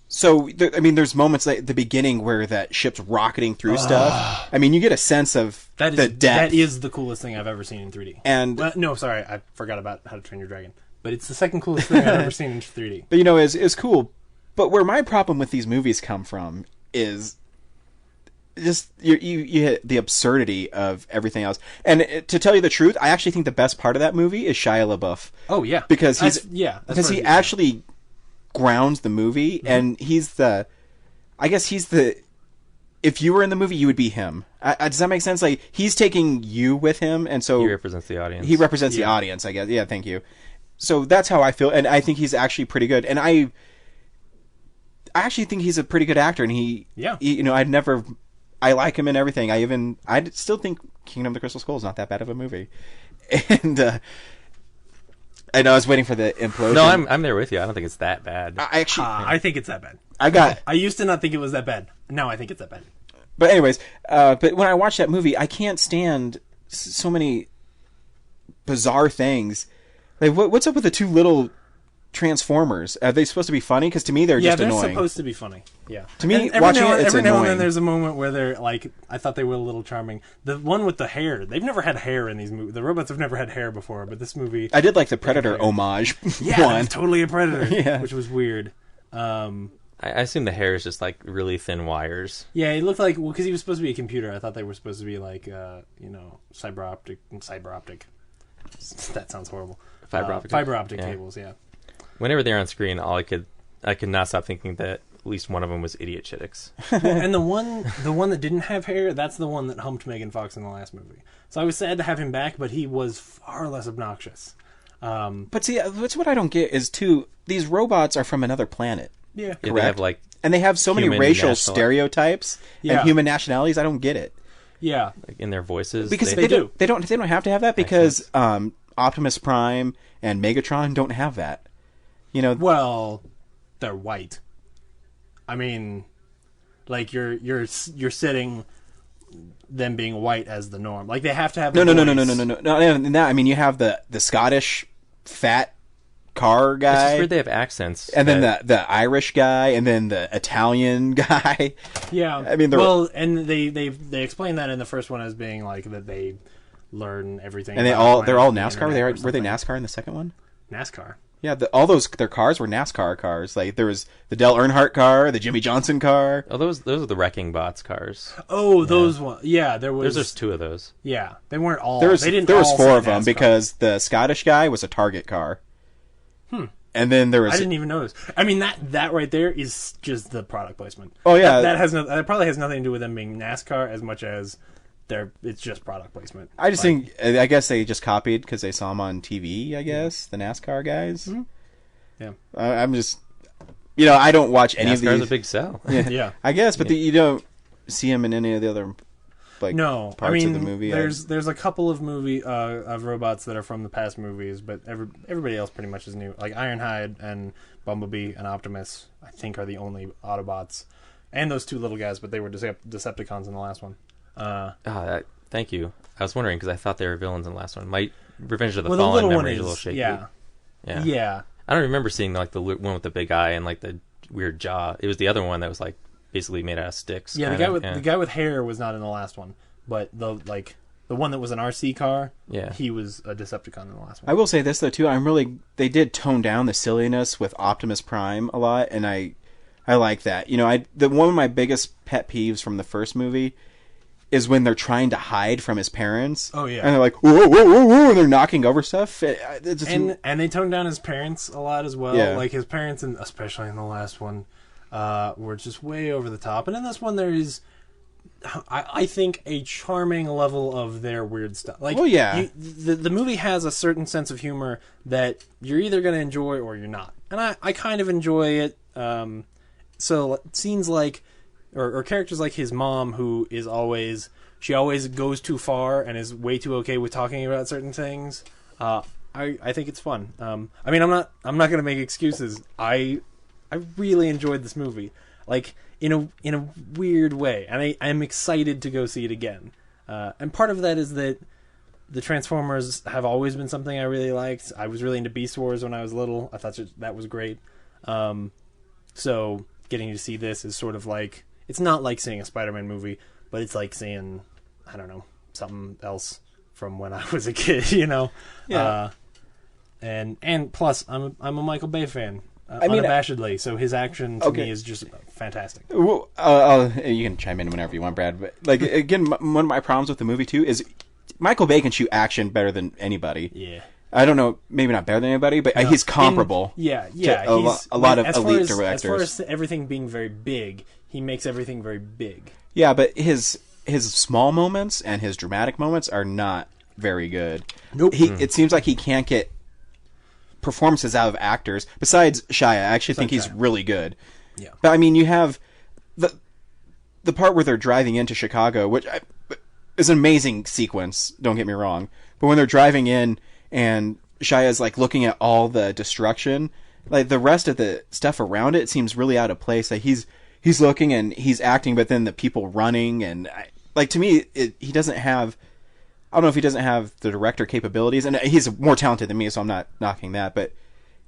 So, there's moments like at the beginning where that ship's rocketing through stuff. I mean, you get a sense of the depth. That is the coolest thing I've ever seen in 3D. And no, sorry, I forgot about How to Train Your Dragon. But it's the second coolest thing I've ever seen in 3D. But, it's cool. But where my problem with these movies come from is... just you hit the absurdity of everything else. And to tell you the truth, I actually think the best part of that movie is Shia LaBeouf. Oh yeah, because he actually grounds the movie, and he's the if you were in the movie, you would be him. Does that make sense? Like, he's taking you with him, and so he represents the audience. He represents the audience, I guess. Yeah, thank you. So that's how I feel, and I think he's actually pretty good. And I actually think he's a pretty good actor, and he I like him in everything. I still think Kingdom of the Crystal Skull is not that bad of a movie. And I know I was waiting for the implosion. No, I'm there with you. I don't think it's that bad. I think it's that bad. I used to not think it was that bad. Now I think it's that bad. But anyways, but when I watch that movie, I can't stand so many bizarre things. Like, what's up with the two little Transformers? Are they supposed to be funny? Because to me, they're just annoying. Yeah, they're supposed to be funny. Yeah. To me, watching it, it's every now annoying. and then there's a moment where they're like, I thought they were a little charming. The one with the hair, they've never had hair in these movies. The robots have never had hair before, but this movie... I did like the Predator homage one. Totally a Predator, which was weird. I assume the hair is just like really thin wires. Yeah, it looked like, because he was supposed to be a computer. I thought they were supposed to be like, fiber optic. That sounds horrible. Fiber optic cables, yeah. Whenever they're on screen, I could not stop thinking that at least one of them was Idiot Chittix. And the one that didn't have hair, that's the one that humped Megan Fox in the last movie. So I was sad to have him back, but he was far less obnoxious. But see, that's what I don't get is these robots are from another planet. Yeah, correct. They have like, and they have so many racial stereotypes and human nationalities. I don't get it. Yeah, like in their voices, because they don't have to have that because Optimus Prime and Megatron don't have that. Well, they're white. I mean, like you're setting them being white as the norm. Like they have to have no. I mean, you have the Scottish fat car guy. It's just weird they have accents. And then the Irish guy, and then the Italian guy. Yeah, I mean, and they explain that in the first one as being like that they learn everything. And they're all NASCAR. Were they NASCAR in the second one? NASCAR. Yeah, all their cars were NASCAR cars. Like there was the Dale Earnhardt car, the Jimmy Johnson car. Oh, those are the Wrecking Bots cars. Oh, those ones. Yeah, there was. There's just two of those. Yeah, they weren't all. There was four of them because the Scottish guy was a Target car. And then there was. I didn't even notice. I mean that right there is just the product placement. Oh yeah, that probably has nothing to do with them being NASCAR as much as it's just product placement. I guess they just copied because they saw them on TV. I guess the NASCAR guys. Mm-hmm. Yeah, I'm just, I don't watch any of these. NASCAR's a big sell. Yeah, I guess, but you don't see them in any of the other parts of the movie. There's a couple of of robots that are from the past movies, but everybody else pretty much is new. Like Ironhide and Bumblebee and Optimus, I think, are the only Autobots, and those two little guys, but they were Decepticons in the last one. Thank you. I was wondering because I thought they were villains in the last one. My Revenge of the Fallen memory is a little shaky. Yeah. I don't remember seeing like the one with the big eye and like the weird jaw. It was the other one that was like basically made out of sticks. Yeah, the guy with hair was not in the last one, but the one that was an RC car. Yeah, he was a Decepticon in the last one. I will say this though too. They did tone down the silliness with Optimus Prime a lot, and I like that. One of my biggest pet peeves from the first movie is when they're trying to hide from his parents. Oh yeah, and they're like whoa, whoa, whoa, whoa, and they're knocking over stuff. And they toned down his parents a lot as well. Yeah. Like his parents, and especially in the last one, were just way over the top. And in this one, there is, I think, a charming level of their weird stuff. Like, well, yeah, the movie has a certain sense of humor that you're either going to enjoy or you're not. And I kind of enjoy it. So scenes like. Or characters like his mom, who is always goes too far and is way too okay with talking about certain things. I think it's fun. I mean, I'm not going to make excuses. I really enjoyed this movie, like in a weird way, and I'm excited to go see it again. And part of that is that the Transformers have always been something I really liked. I was really into Beast Wars when I was little. I thought that was great. So getting to see this is sort of like. It's not like seeing a Spider-Man movie, but it's like seeing, I don't know, something else from when I was a kid, Yeah. And plus, I'm a Michael Bay fan, unabashedly. So his action to me is just fantastic. Well, you can chime in whenever you want, Brad. But again, one of my problems with the movie too is Michael Bay can shoot action better than anybody. Yeah. I don't know, maybe not better than anybody, but he's comparable. Yeah. To a lot of elite directors. As far as everything being very big, he makes everything very big. Yeah, but his small moments and his dramatic moments are not very good. Nope. It seems like he can't get performances out of actors. Besides Shia, I actually think he's really good. Yeah. But I mean, you have the part where they're driving into Chicago, which is an amazing sequence. Don't get me wrong. But when they're driving in and Shia's like looking at all the destruction, like the rest of the stuff around it seems really out of place. Like he's looking and he's acting, but then the people running and like to me, he doesn't have. I don't know if he doesn't have the director capabilities, and he's more talented than me, so I'm not knocking that. But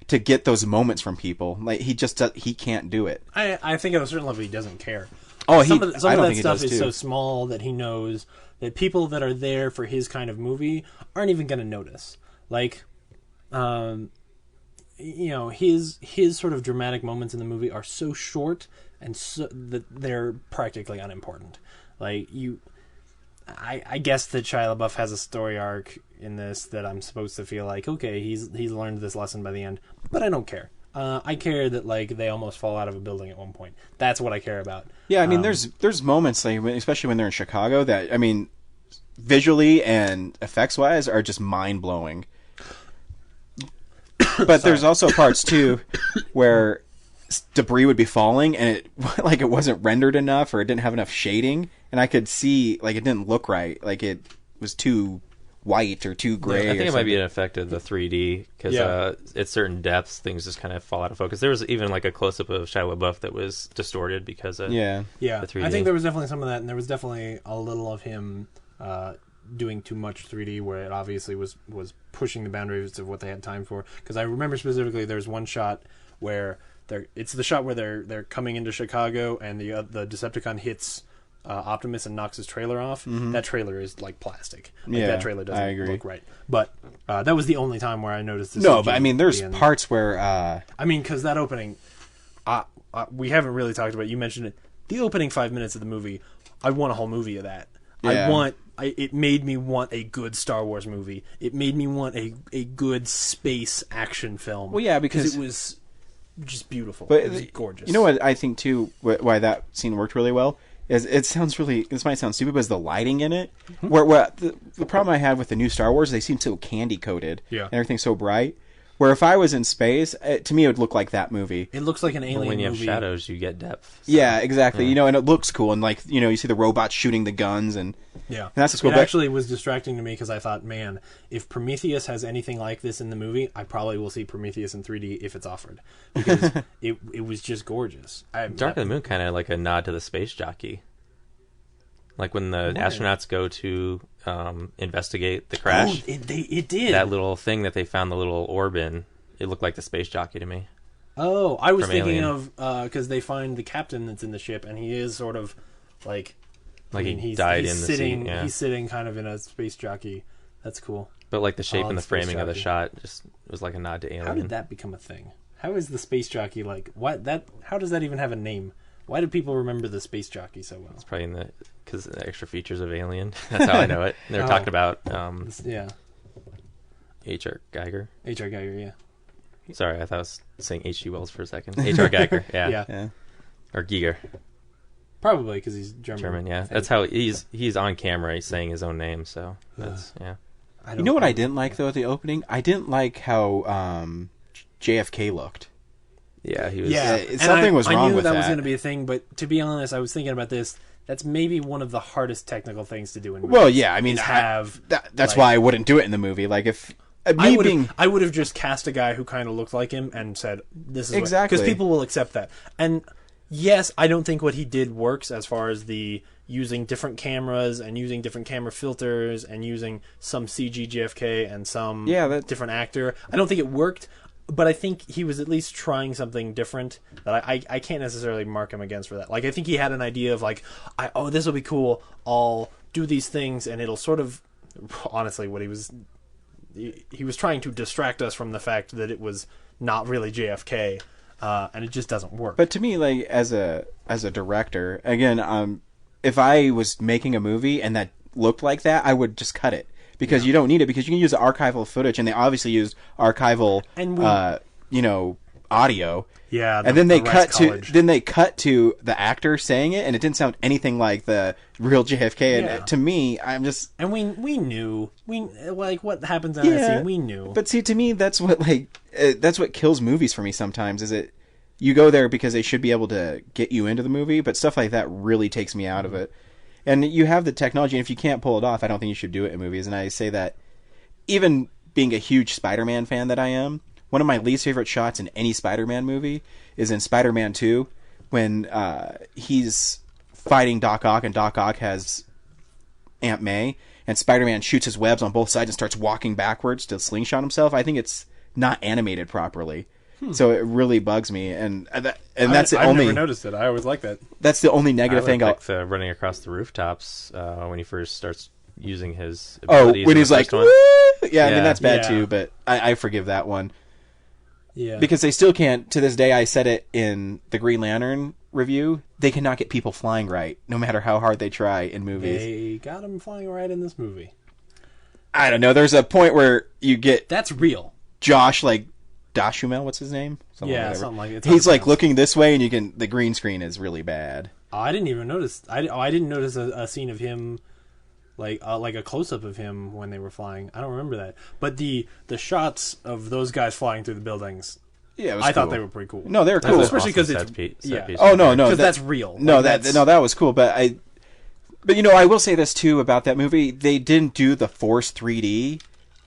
to get those moments from people, like he can't do it. I think at a certain level he doesn't care. Oh, some of that stuff is so small that he knows that people that are there for his kind of movie aren't even going to notice. Like, his sort of dramatic moments in the movie are so short and so that they're practically unimportant. Like I guess that Shia LaBeouf has a story arc in this that I'm supposed to feel like, okay, he's learned this lesson by the end, but I don't care. I care that like they almost fall out of a building at one point. That's what I care about. Yeah, I mean, there's moments, like, especially when they're in Chicago, that I mean, visually and effects wise, are just mind blowing. But there's also parts too where debris would be falling and it wasn't rendered enough or it didn't have enough shading, and I could see like it didn't look right, like it was too white or too gray. I think it might be an effect of the 3D because at certain depths things just kind of fall out of focus. There was even like a close up of Shia LaBeouf that was distorted because of the 3D. I think there was definitely some of that, and there was definitely a little of him doing too much 3D where it obviously was pushing the boundaries of what they had time for. Because I remember specifically there's one shot where it's the shot where they're coming into Chicago and the Decepticon hits Optimus and knocks his trailer off. Mm-hmm. That trailer is like plastic. Like, that trailer doesn't look right. But that was the only time where I noticed this. No, but I mean, there's parts where... I mean, because that opening... we haven't really talked about it. You mentioned it. The opening 5 minutes of the movie, I want a whole movie of that. Yeah. It made me want a good Star Wars movie. It made me want a good space action film. Well, yeah, because it was just beautiful. But it was gorgeous. You know what I think, too, why that scene worked really well? This might sound stupid, but is the lighting in it. Mm-hmm. Where the problem I had with the new Star Wars, they seem so candy coated, and everything's so bright. Where if I was in space, to me it would look like that movie. It looks like an alien movie. When you have shadows, you get depth. So. Yeah, exactly. Yeah. And it looks cool, and like you see the robots shooting the guns, and that's what's cool. It actually was distracting to me because I thought, man, if Prometheus has anything like this in the movie, I probably will see Prometheus in 3D if it's offered, because it was just gorgeous. Dark of the Moon kind of like a nod to the Space Jockey. Like when the astronauts go to investigate the crash. Oh, it did. That little thing that they found the little orb in, it looked like the Space Jockey to me. Oh, I was thinking of because they find the captain that's in the ship, and he is sort of like he died in the scene. Yeah. He's sitting kind of in a Space Jockey. That's cool. But like the shape and the framing of the shot just was like a nod to Alien. How did that become a thing? How is the Space Jockey like? How does that even have a name? Why do people remember the Space Jockey so well? It's probably because the extra features of Alien. That's how I know it. They're talking about H.R. Geiger. H.R. Geiger, yeah. Sorry, I thought I was saying H.G. Wells for a second. H.R. Geiger, yeah. Or Giger. Probably because he's German. Yeah. That's how he's on camera. He's saying his own name, so that's You know what I didn't like though at the opening? I didn't like how JFK looked. Yeah, he was. Yeah, something was wrong with that. I knew that was going to be a thing, but to be honest, I was thinking about this. That's maybe one of the hardest technical things to do in movies. Well, yeah, I mean, that's why I wouldn't do it in the movie. Like if I would have just cast a guy who kind of looked like him and said, "This is exactly," because people will accept that. And yes, I don't think what he did works as far as the using different cameras and using different camera filters and using some CG JFK and some different actor. I don't think it worked. But I think he was at least trying something different that I can't necessarily mark him against for that. Like, I think he had an idea of, like, this will be cool. I'll do these things, and it'll sort of... Honestly, what he was trying to distract us from the fact that it was not really JFK, and it just doesn't work. But to me, like, as a director, again, if I was making a movie and that looked like that, I would just cut it. Because you don't need it, because you can use archival footage, and they obviously used archival, audio. Yeah, and then they cut to the actor saying it, and it didn't sound anything like the real JFK. And to me, I'm just we knew like what happens in that scene. We knew, but see, to me, that's what kills movies for me. Sometimes is it you go there because they should be able to get you into the movie, but stuff like that really takes me out of it. And you have the technology, and if you can't pull it off, I don't think you should do it in movies. And I say that even being a huge Spider-Man fan that I am, one of my least favorite shots in any Spider-Man movie is in Spider-Man 2 when he's fighting Doc Ock and Doc Ock has Aunt May and Spider-Man shoots his webs on both sides and starts walking backwards to slingshot himself. I think it's not animated properly. So it really bugs me, and that's the only. I've never noticed it. I always like that. That's the only negative thing. Like the running across the rooftops when he first starts using his abilities. When he's like, I mean that's bad too, but I forgive that one. Yeah, because they still can't. To this day, I said it in the Green Lantern review. They cannot get people flying right, no matter how hard they try in movies. They got them flying right in this movie. I don't know. There's a point where you get that's real. Josh Dashumel, what's his name? Something like it. He's like looking this way, and the green screen is really bad. Oh, I didn't even notice. I didn't notice a scene of him, like a close up of him when they were flying. I don't remember that. But the shots of those guys flying through the buildings, I thought they were pretty cool. No, they're cool, especially because it's Oh no, because that's real. No, that was cool. But I will say this too about that movie. They didn't do the Force 3D.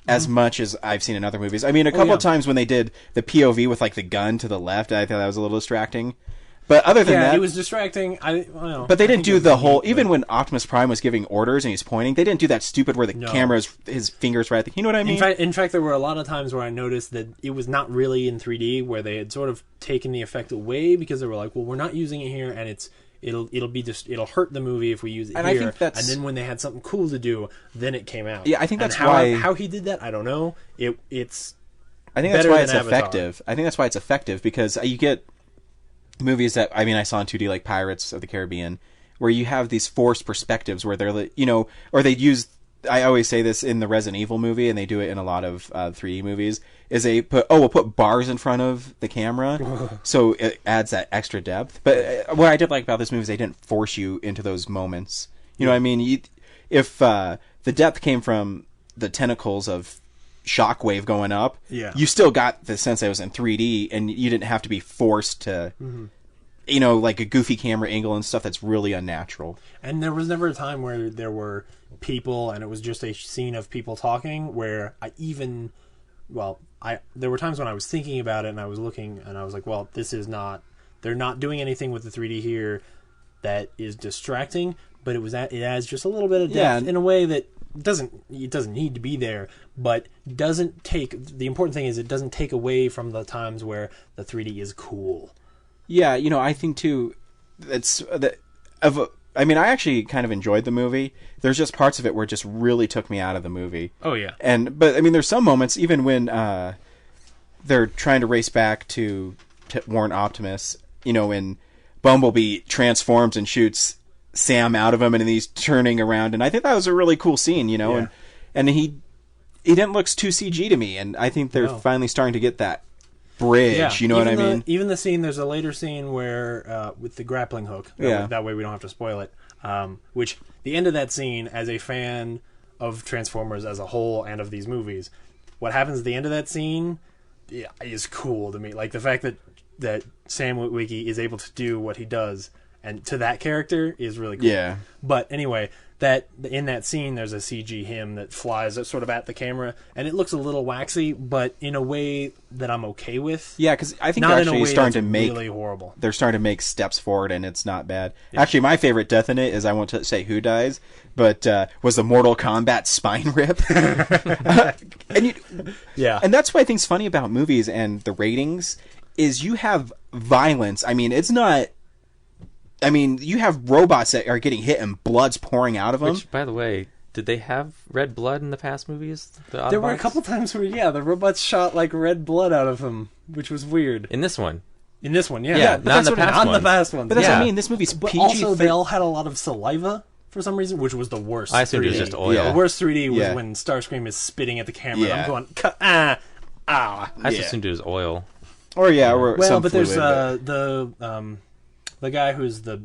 As much as I've seen in other movies. I mean, a couple of times when they did the POV with the gun to the left, I thought that was a little distracting. But other than that, it was distracting. But they didn't do the whole. Even when Optimus Prime was giving orders and he's pointing, they didn't do that stupid where the camera's his fingers right. You know what I mean? In fact, there were a lot of times where I noticed that it was not really in 3D, where they had sort of taken the effect away because they were like, "Well, we're not using it here, and it'll hurt the movie if we use it here." I think and then when they had something cool to do, then it came out. Yeah, I think that's how he did that. I don't know. I think that's why it's effective. I think that's why it's effective because you get movies that I saw in 2D like Pirates of the Caribbean, where you have these forced perspectives where they're or they use. I always say this in the Resident Evil movie, and they do it in a lot of 3D movies. Is we'll put bars in front of the camera, so it adds that extra depth. But what I did like about this movie is they didn't force you into those moments. You know what I mean? If the depth came from the tentacles of Shockwave going up, you still got the sense that it was in 3D, and you didn't have to be forced to, like a goofy camera angle and stuff that's really unnatural. And there was never a time where there were people and it was just a scene of people talking where there were times when I was thinking about it and I was looking and I was like, well, they're not doing anything with the 3D here that is distracting, but it adds just a little bit of depth in a way that it doesn't need to be there, but the important thing is it doesn't take away from the times where the 3D is cool. Yeah, I think too I actually kind of enjoyed the movie. There's just parts of it where it just really took me out of the movie. Oh yeah. But there's some moments even when they're trying to race back to warn Optimus, when Bumblebee transforms and shoots Sam out of him and he's turning around, and I think that was a really cool scene, and he didn't look too CG to me, and I think they're finally starting to get that bridge, you know what I mean? Even the scene, there's a later scene where with the grappling hook, that way we don't have to spoil it, which the end of that scene, as a fan of Transformers as a whole and of these movies, what happens at the end of that scene is cool to me. Like the fact that Sam Witwicky is able to do what he does and to that character is really cool. Yeah. But anyway, that in that scene there's a CG him that flies sort of at the camera and it looks a little waxy, but in a way that I'm okay with. Yeah, because I think they're actually starting to make really horrible. They're starting to make steps forward, and it's not bad. Yeah. Actually, my favorite death in it is, I won't say who dies, but was the Mortal Kombat spine rip. And that's what I think's funny about movies and the ratings is you have violence. It's not. You have robots that are getting hit and blood's pouring out of them. Which, by the way, did they have red blood in the past movies? There were a couple times where, the robots shot red blood out of them, which was weird. In this one. Yeah. Not in the past one. But that's what I mean. This movie's PG. Also, they all had a lot of saliva for some reason, which was the worst. I assumed it was just oil. Yeah. The worst 3D was when Starscream is spitting at the camera. And I'm going, I just assumed it was oil. Or some but fluid, there's the guy who's the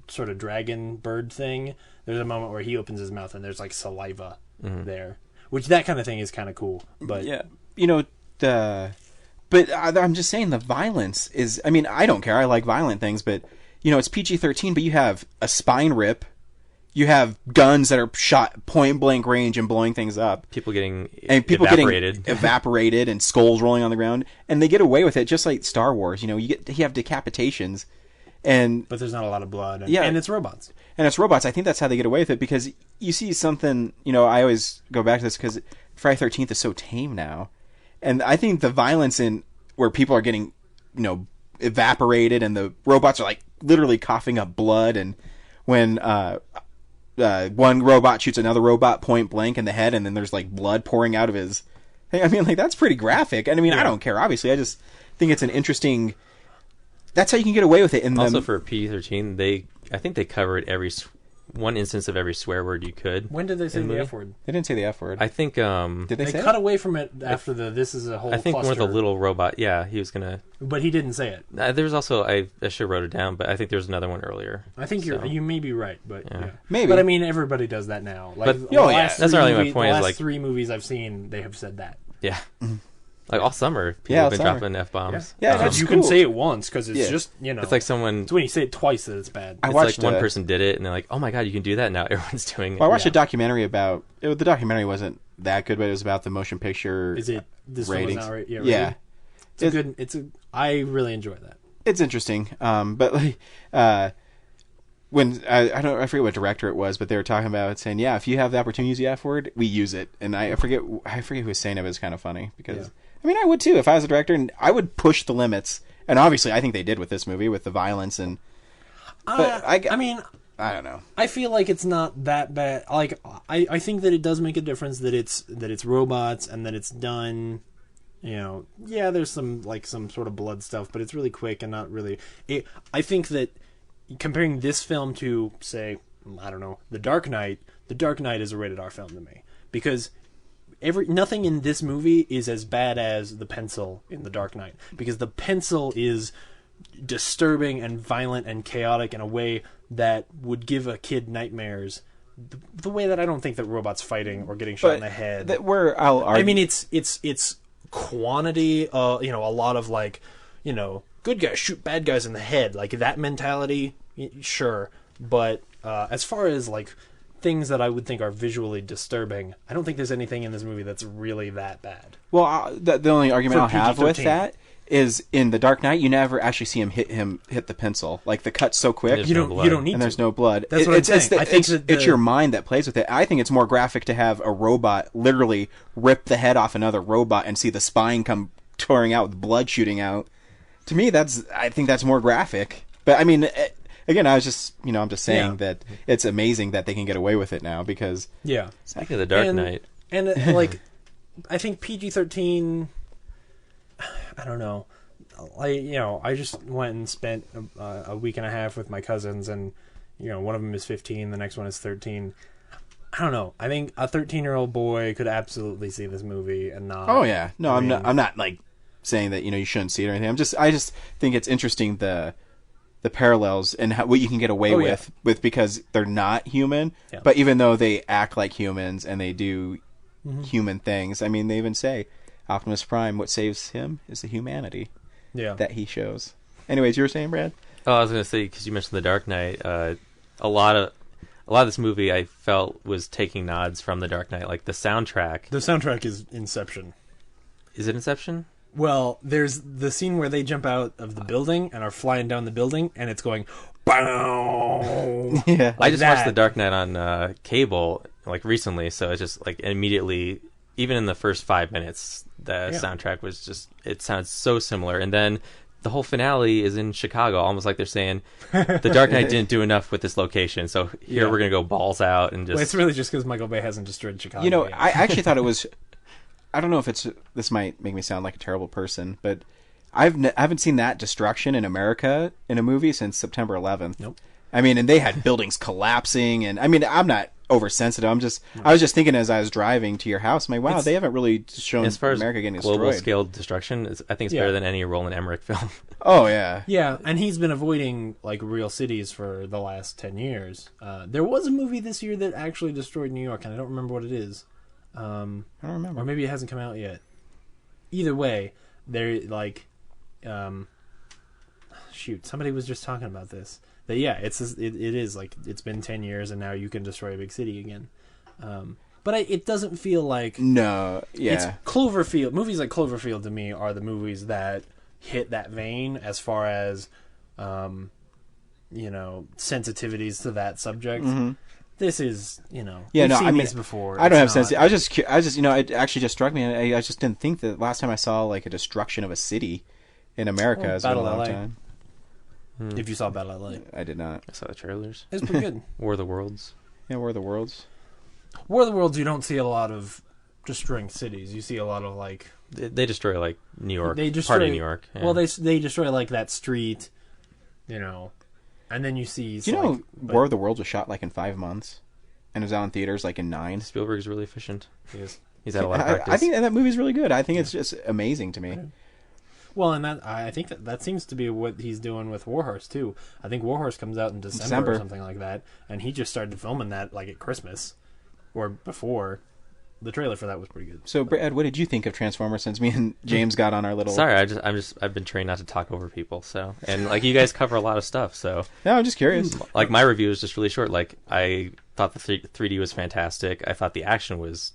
sort of dragon bird thing. There's a moment where he opens his mouth and there's like saliva there, which that kind of thing is kind of cool. But yeah, but I'm just saying the violence is. I mean, I don't care. I like violent things, but it's PG-13. But you have a spine rip. You have guns that are shot point blank range and blowing things up. People getting evaporated and skulls rolling on the ground, and they get away with it just like Star Wars. You have decapitations, but there's not a lot of blood. And it's robots. And it's robots. I think that's how they get away with it because you see something. I always go back to this because Friday the 13th is so tame now, and I think the violence in where people are getting evaporated and the robots are like literally coughing up blood, and when one robot shoots another robot point blank in the head, and then there's like blood pouring out of his. I mean, like that's pretty graphic. And I mean, I don't care. Obviously, I just think it's an interesting. That's how you can get away with it. Also, for PG-13, I think they covered one instance of every swear word you could. When did they say the F word? They didn't say the F word. I think. Did they cut away from it after this is a whole. I think cluster. one of the little robot. Yeah, he was gonna. But he didn't say it. There's also I should have wrote it down, but I think there's another one earlier. I think you may be right, but yeah. Maybe. But I mean, everybody does that now. Like, that's not really my point. The last 3 movies I've seen, they have said that. Yeah. Like all summer, people have been dropping F-bombs. Yeah, that's you can say it once because it's just, It's like someone... It's when you say it twice that it's bad. It's like one person did it, and they're like, oh my god, you can do that now. Everyone's doing it. Well, I watched a documentary about... The documentary wasn't that good, but it was about the motion picture Is it... This ratings. One was not yeah. I really enjoy that. It's interesting. But like... when I forget what director it was, but they were talking about it, saying, if you have the opportunity to use the F word, we use it. And I forget who was saying it, but it's kind of funny because... Yeah. I mean, I would too if I was a director, and I would push the limits. And obviously, I think they did with this movie, with the violence and. But I mean, I don't know. I feel like it's not that bad. Like, I think that it does make a difference that it's robots and that it's done. There's some sort of blood stuff, but it's really quick and not really. I think that comparing this film to, say, I don't know, The Dark Knight is a rated R film to me because. Nothing in this movie is as bad as the pencil in The Dark Knight because the pencil is disturbing and violent and chaotic in a way that would give a kid nightmares. The way that I don't think that robots fighting or getting shot in the head. I mean, it's quantity. A lot of good guys shoot bad guys in the head, like that mentality. Sure, but as far as things that I would think are visually disturbing, I don't think there's anything in this movie that's really that bad. Well, the only argument I'll have with that is in The Dark Knight, you never actually see him hit the pencil. Like the cut's so quick, you don't need. And there's no blood. That's what I'm saying. It's your mind that plays with it. I think it's more graphic to have a robot literally rip the head off another robot and see the spine come tearing out with blood shooting out. To me, I think that's more graphic. But I mean. Again, I was just, I'm just saying that it's amazing that they can get away with it now because... Yeah. Exactly, The Dark Knight. And, I think PG-13... I don't know. I just went and spent a week and a half with my cousins and, one of them is 15, the next one is 13. I don't know. I think a 13-year-old boy could absolutely see this movie and not... Oh, yeah. No, I'm not, saying that, you shouldn't see it or anything. I just think it's interesting the parallels and what you can get away with because they're not human, but even though they act like humans and they do human things, I mean, they even say Optimus Prime, what saves him is the humanity that he shows. Anyways, you were saying, Brad? Oh, I was going to say, because you mentioned The Dark Knight, a lot of this movie I felt was taking nods from The Dark Knight, like the soundtrack. The soundtrack is Inception. Is it Inception? Well, there's the scene where they jump out of the building and are flying down the building, and it's going, BOOM! Yeah. I just watched The Dark Knight on cable, recently, so it's just, immediately, even in the first 5 minutes, the soundtrack was just, it sounds so similar. And then the whole finale is in Chicago, almost like they're saying, The Dark Knight didn't do enough with this location, so here we're going to go balls out and just... Well, it's really just because Michael Bay hasn't destroyed Chicago yet. I actually thought it was... I don't know if this might make me sound like a terrible person, but I haven't seen that destruction in America in a movie since September 11th. Nope. I mean, and they had buildings collapsing, and I mean, I'm not oversensitive. I was just thinking as I was driving to your house, I'm like, wow, they haven't really shown as far America as getting global destroyed. scale destruction. I think it's better than any Roland Emmerich film. Oh yeah, yeah, and he's been avoiding like real cities for the last 10 years. There was a movie this year that actually destroyed New York, and I don't remember what it is. I don't remember, or maybe it hasn't come out yet. Either way, they're like, shoot, somebody was just talking about this. That it is like it's been 10 years, and now you can destroy a big city again. But it doesn't feel like it's Cloverfield. Movies like Cloverfield to me are the movies that hit that vein as far as sensitivities to that subject. Mm-hmm. This is we've seen these before. I don't have sense. I just it actually just struck me. I just didn't think that last time I saw like a destruction of a city in America has been a long time. If you saw Battle at LA, I did not. I saw the trailers. It's pretty good. War of the Worlds. Yeah, War of the Worlds. War of the Worlds, you don't see a lot of destroying cities. You see a lot of like they destroy like New York. They destroy part of New York. Yeah. Well, they destroy like that street, and then you see. War of the Worlds was shot like in 5 months, and it was out in theaters like in 9. Spielberg's really efficient. He is. He's had a lot of practice. I think that movie's really good. I think it's just amazing to me. Well, and I think that seems to be what he's doing with Warhorse too. I think Warhorse comes out in December or something like that, and he just started filming that like at Christmas or before. The trailer for that was pretty good. So, Ed, what did you think of Transformers since me and James got on our little? Sorry, I've been trained not to talk over people. So, and like you guys cover a lot of stuff. So, no, I'm just curious. Like my review is just really short. Like I thought the 3D was fantastic. I thought the action was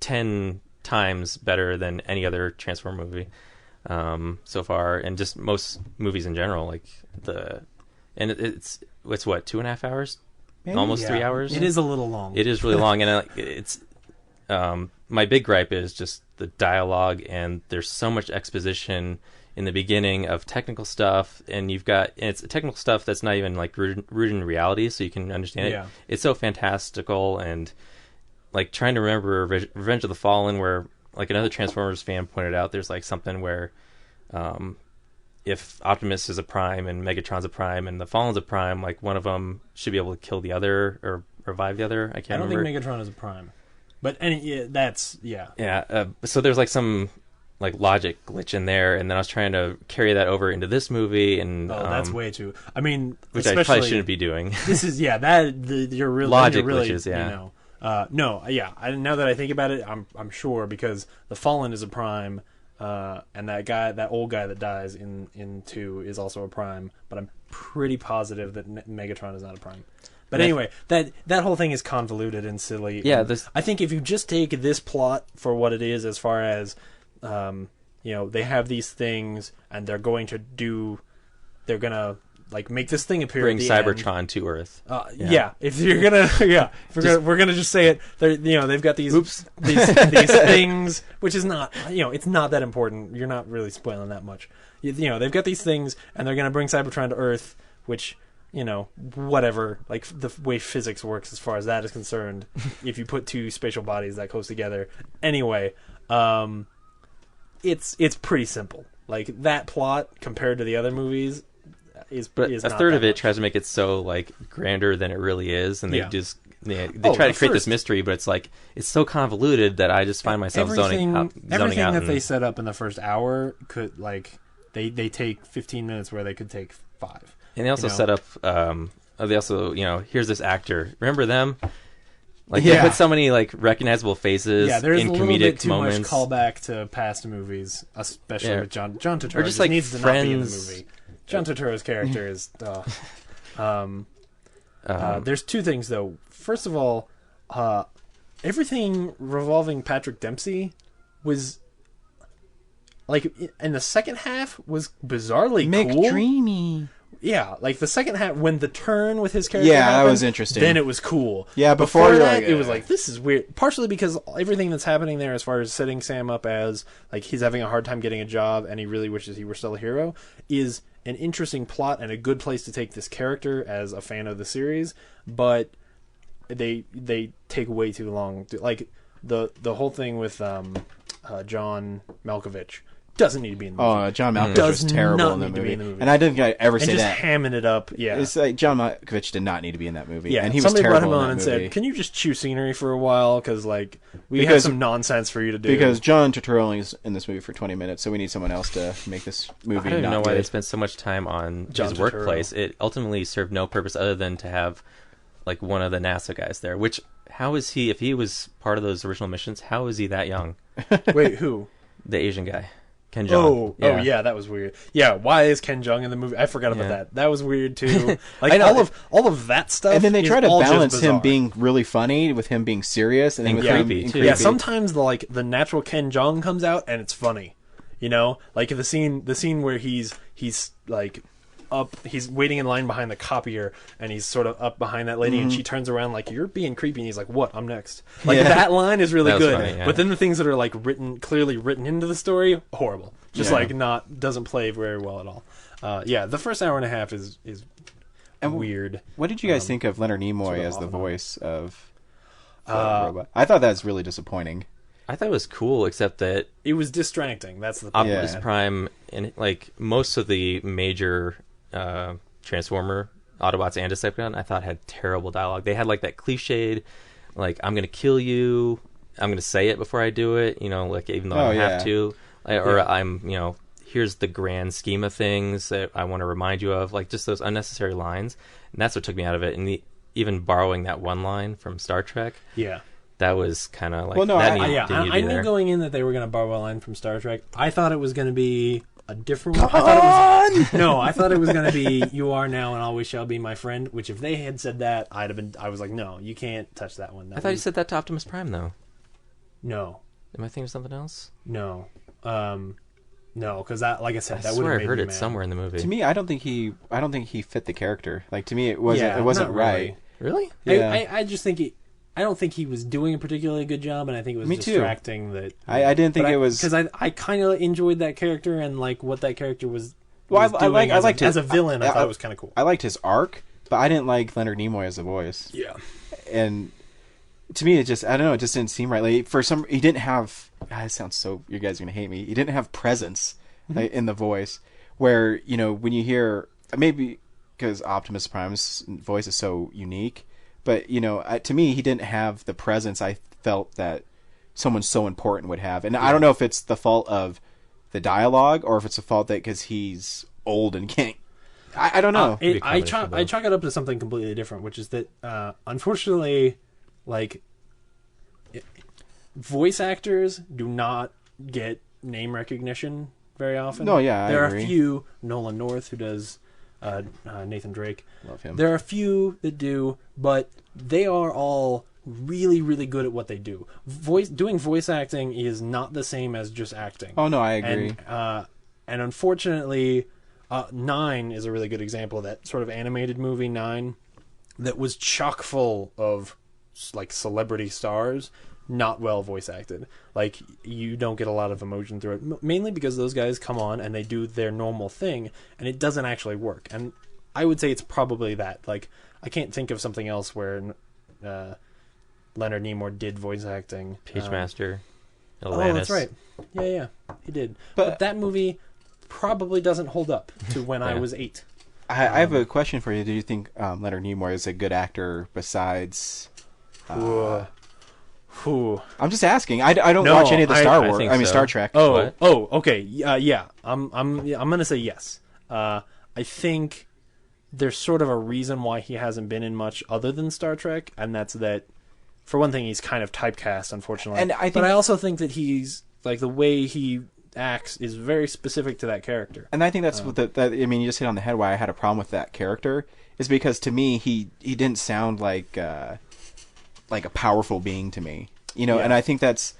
10 times better than any other Transformer movie so far, and just most movies in general. Like it's what 2.5 hours, maybe? Almost 3 hours. It is a little long. It is really long, and it's. My big gripe is just the dialogue, and there's so much exposition in the beginning of technical stuff, and it's technical stuff that's not even like rooted in reality, so you can understand it. It's so fantastical, and like trying to remember Revenge of the Fallen, where like another Transformers fan pointed out, there's like something where if Optimus is a prime and Megatron's a prime and the Fallen's a prime, like one of them should be able to kill the other or revive the other. I don't remember. Think Megatron is a prime. But so there's like some like logic glitch in there, and then I was trying to carry that over into this movie, and that's way too. I mean, which I probably shouldn't be doing. This is you're really logic really, glitches, now that I think about it, I'm sure because the Fallen is a prime, and that old guy that dies in 2 is also a prime, but I'm pretty positive that Megatron is not a prime. But anyway, that whole thing is convoluted and silly. Yeah, I think if you just take this plot for what it is, as far as they have these things and they're gonna like make this thing appear. Bring at the Cybertron end. To Earth. If you're gonna, we're gonna just say it. They've got these things, which is not, it's not that important. You're not really spoiling that much. They've got these things and they're gonna bring Cybertron to Earth, which. Whatever, like the way physics works as far as that is concerned, if you put two spatial bodies that close together. Anyway, it's pretty simple. Like that plot compared to the other movies is a third of it much. Tries to make it so like grander than it really is, and they try to create this mystery, but it's like it's so convoluted that I just find myself zoning out. Everything that they set up in the first hour could they take 15 minutes where they could take 5. And they also set up. They also, here's this actor. Remember them? Like they put so many like recognizable faces there's in a comedic little bit too moments. Much callback to past movies, especially with John Turturro. Or just like needs to friends. not be in the movie. John Turturro's character is. There's 2 things though. First of all, everything revolving Patrick Dempsey was. Like in the second half was bizarrely cool. McDreamy. Yeah, like the second half when the turn with his character happened, that was interesting. Then it was cool. Yeah, before that it was like this is weird. Partially because everything that's happening there, as far as setting Sam up as like he's having a hard time getting a job and he really wishes he were still a hero, is an interesting plot and a good place to take this character as a fan of the series. But they take way too long. Like the whole thing with John Malkovich doesn't need to be in the movie. Oh, John Malkovich was terrible in the movie. And I didn't think I'd ever say that. And just hamming it up, yeah. It's like John Malkovich did not need to be in that movie. Yeah, and he was terrible somebody brought him on in and that said, movie. can you just chew scenery for a while? Because, like, we have some nonsense for you to do. Because John Turturro is in this movie for 20 minutes, so we need someone else to make this movie I don't know not why good. they spent so much time on John his Turturro. workplace. It ultimately served no purpose other than to have, like, one of the NASA guys there. Which, how is he, if he was part of those original missions, how is he that young? Wait, who? The Asian guy. Ken Jeong. Oh, yeah, that was weird. Yeah, why is Ken Jeong in the movie? I forgot about that. That was weird too. Like all of that stuff. And then they try to balance him bizarre. being really funny with him being serious and with creepy him too. Yeah, sometimes the natural Ken Jeong comes out and it's funny. You know, like the scene where he's like up, he's waiting in line behind the copier, and he's sort of up behind that lady, and she turns around like, "You're being creepy," and he's like, "What? I'm next." Like that line is really good, funny, yeah. but then the things that are like clearly written into the story, horrible. Just doesn't play very well at all. Yeah, the first hour and a half is weird. What did you guys think of Leonard Nimoy as the voice of the robot? I thought that was really disappointing. I thought it was cool, except that it was distracting. That's the Optimus Prime and like most of the major Transformer Autobots and Decepticon, I thought had terrible dialogue. They had like that cliched, like "I'm gonna kill you," "I'm gonna say it before I do it," you know, like even though I don't have to, or I'm, you know, here's the grand scheme of things that I want to remind you of, like just those unnecessary lines, and that's what took me out of it. And even borrowing that one line from Star Trek, that was kind of like, well, no, I knew going in that they were going to borrow a line from Star Trek. I thought it was going to be a different one. I thought it was going to be "You are now and always shall be my friend." Which, if they had said that, I was like, "No, you can't touch that one." I thought you said that to Optimus Prime, though. No. Am I thinking of something else? No. No, because that, like I said, that would have made I heard me it mad. somewhere in the movie. To me, I don't think he fit the character. Like to me, it wasn't right. Really? Yeah. I just think I don't think he was doing a particularly good job, and I think it was distracting. That I didn't think it was, because I kind of enjoyed that character and like what that character was. Well, I liked as a villain. I thought it was kind of cool. I liked his arc, but I didn't like Leonard Nimoy as a voice. Yeah, and to me, it just it just didn't seem right. Like he didn't have. God, it sounds so. You guys are gonna hate me. He didn't have presence in the voice, where when you hear, maybe because Optimus Prime's voice is so unique. But, to me, he didn't have the presence I felt that someone so important would have. And I don't know if it's the fault of the dialogue or if it's the fault that because he's old and can't. I don't know. I chalk it up to something completely different, which is that, unfortunately, like, voice actors do not get name recognition very often. No, yeah, there I agree. Are a few. Nolan North, who does Nathan Drake. Love him. There are a few that do, but they are all really, really good at what they do. Doing voice acting is not the same as just acting. Oh no, I agree. And unfortunately, 9 is a really good example of that sort of animated movie 9 that was chock full of like celebrity stars, not well voice acted. Like, you don't get a lot of emotion through it, mainly because those guys come on and they do their normal thing and it doesn't actually work. And I would say it's probably that. Like, I can't think of something else where Leonard Nimoy did voice acting. Pagemaster, Atlantis. Oh, that's right. Yeah, he did. But that movie probably doesn't hold up to when I was 8. I have a question for you. Do you think Leonard Nimoy is a good actor besides... I'm just asking. I don't watch any of the Star Trek. Okay. Yeah. I'm gonna say yes. I think there's sort of a reason why he hasn't been in much other than Star Trek, and that's that. For one thing, he's kind of typecast, unfortunately. But I also think that he's like the way he acts is very specific to that character. And I think that's what you just hit on the head. Why I had a problem with that character is because to me he didn't sound like a powerful being to me, and I think that's,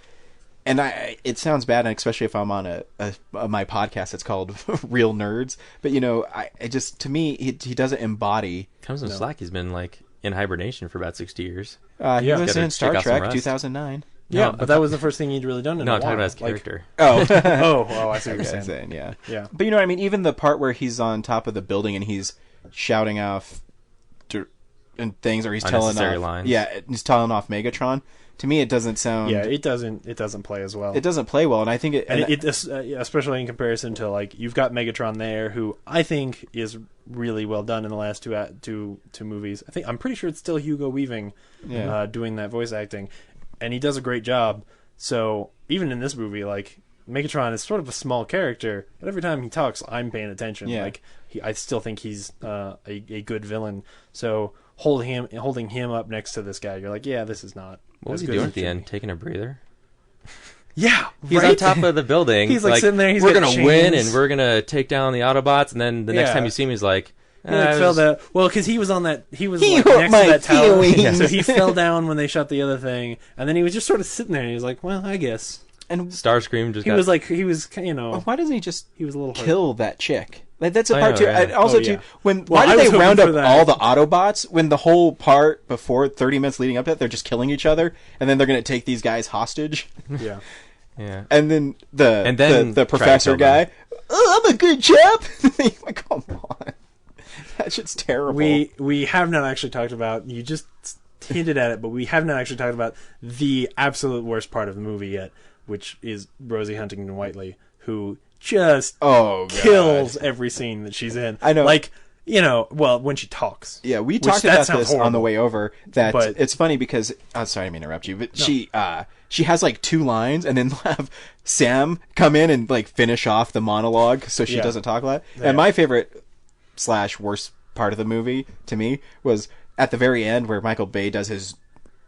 and it sounds bad, and especially if I'm on my podcast, it's called Real Nerds, but to me, he doesn't embody. Comes in slack. He's been like in hibernation for about 60 years. He was in Star Trek 2009. Yeah, but that was the first thing he'd really done. No, I'm talking about his character. I see what you're saying. Yeah. But you know what I mean? Even the part where he's on top of the building and he's shouting off and things, or he's telling off lines. Yeah, he's telling off Megatron. To me, it doesn't sound. Yeah, it doesn't play as well. It doesn't play well, and I think it especially in comparison to like you've got Megatron there, who I think is really well done in the last two movies. I'm pretty sure it's still Hugo Weaving doing that voice acting, and he does a great job. So even in this movie, like Megatron is sort of a small character, but every time he talks, I'm paying attention. Yeah. Like I still think he's a good villain. So holding him up next to this guy, you're like, yeah, this is not. What was he doing at the end? Taking a breather? Yeah, he's on top of the building. He's like sitting there. We're gonna win, and we're gonna take down the Autobots. And then the next time you see him, he's like, fell down. Well, because he was on that. He was like, next to that tower. Yeah. So he fell down when they shot the other thing, and then he was just sort of sitting there. And he was like, "Well, I guess." And Starscream just. He was. Why doesn't he just? He was a little kill that chick. Like, that's a part too. Yeah. Also, too, why did they round up all the Autobots when the whole part before 30 minutes leading up to that they're just killing each other, and then they're going to take these guys hostage? Yeah, yeah. And then the professor guy, I'm a good chap. Like, come on, that shit's terrible. We have not actually talked about. You just hinted at it, but we have not actually talked about the absolute worst part of the movie yet, which is Rosie Huntington-Whiteley, who just kills every scene that she's in. I know. Like, when she talks. Yeah, we talked about this horrible. On the way over. But it's funny because... sorry, I didn't interrupt you. But no. She has like 2 lines and then have Sam come in and like finish off the monologue so she doesn't talk a lot. Yeah. And my favorite / worst part of the movie, to me, was at the very end where Michael Bay does his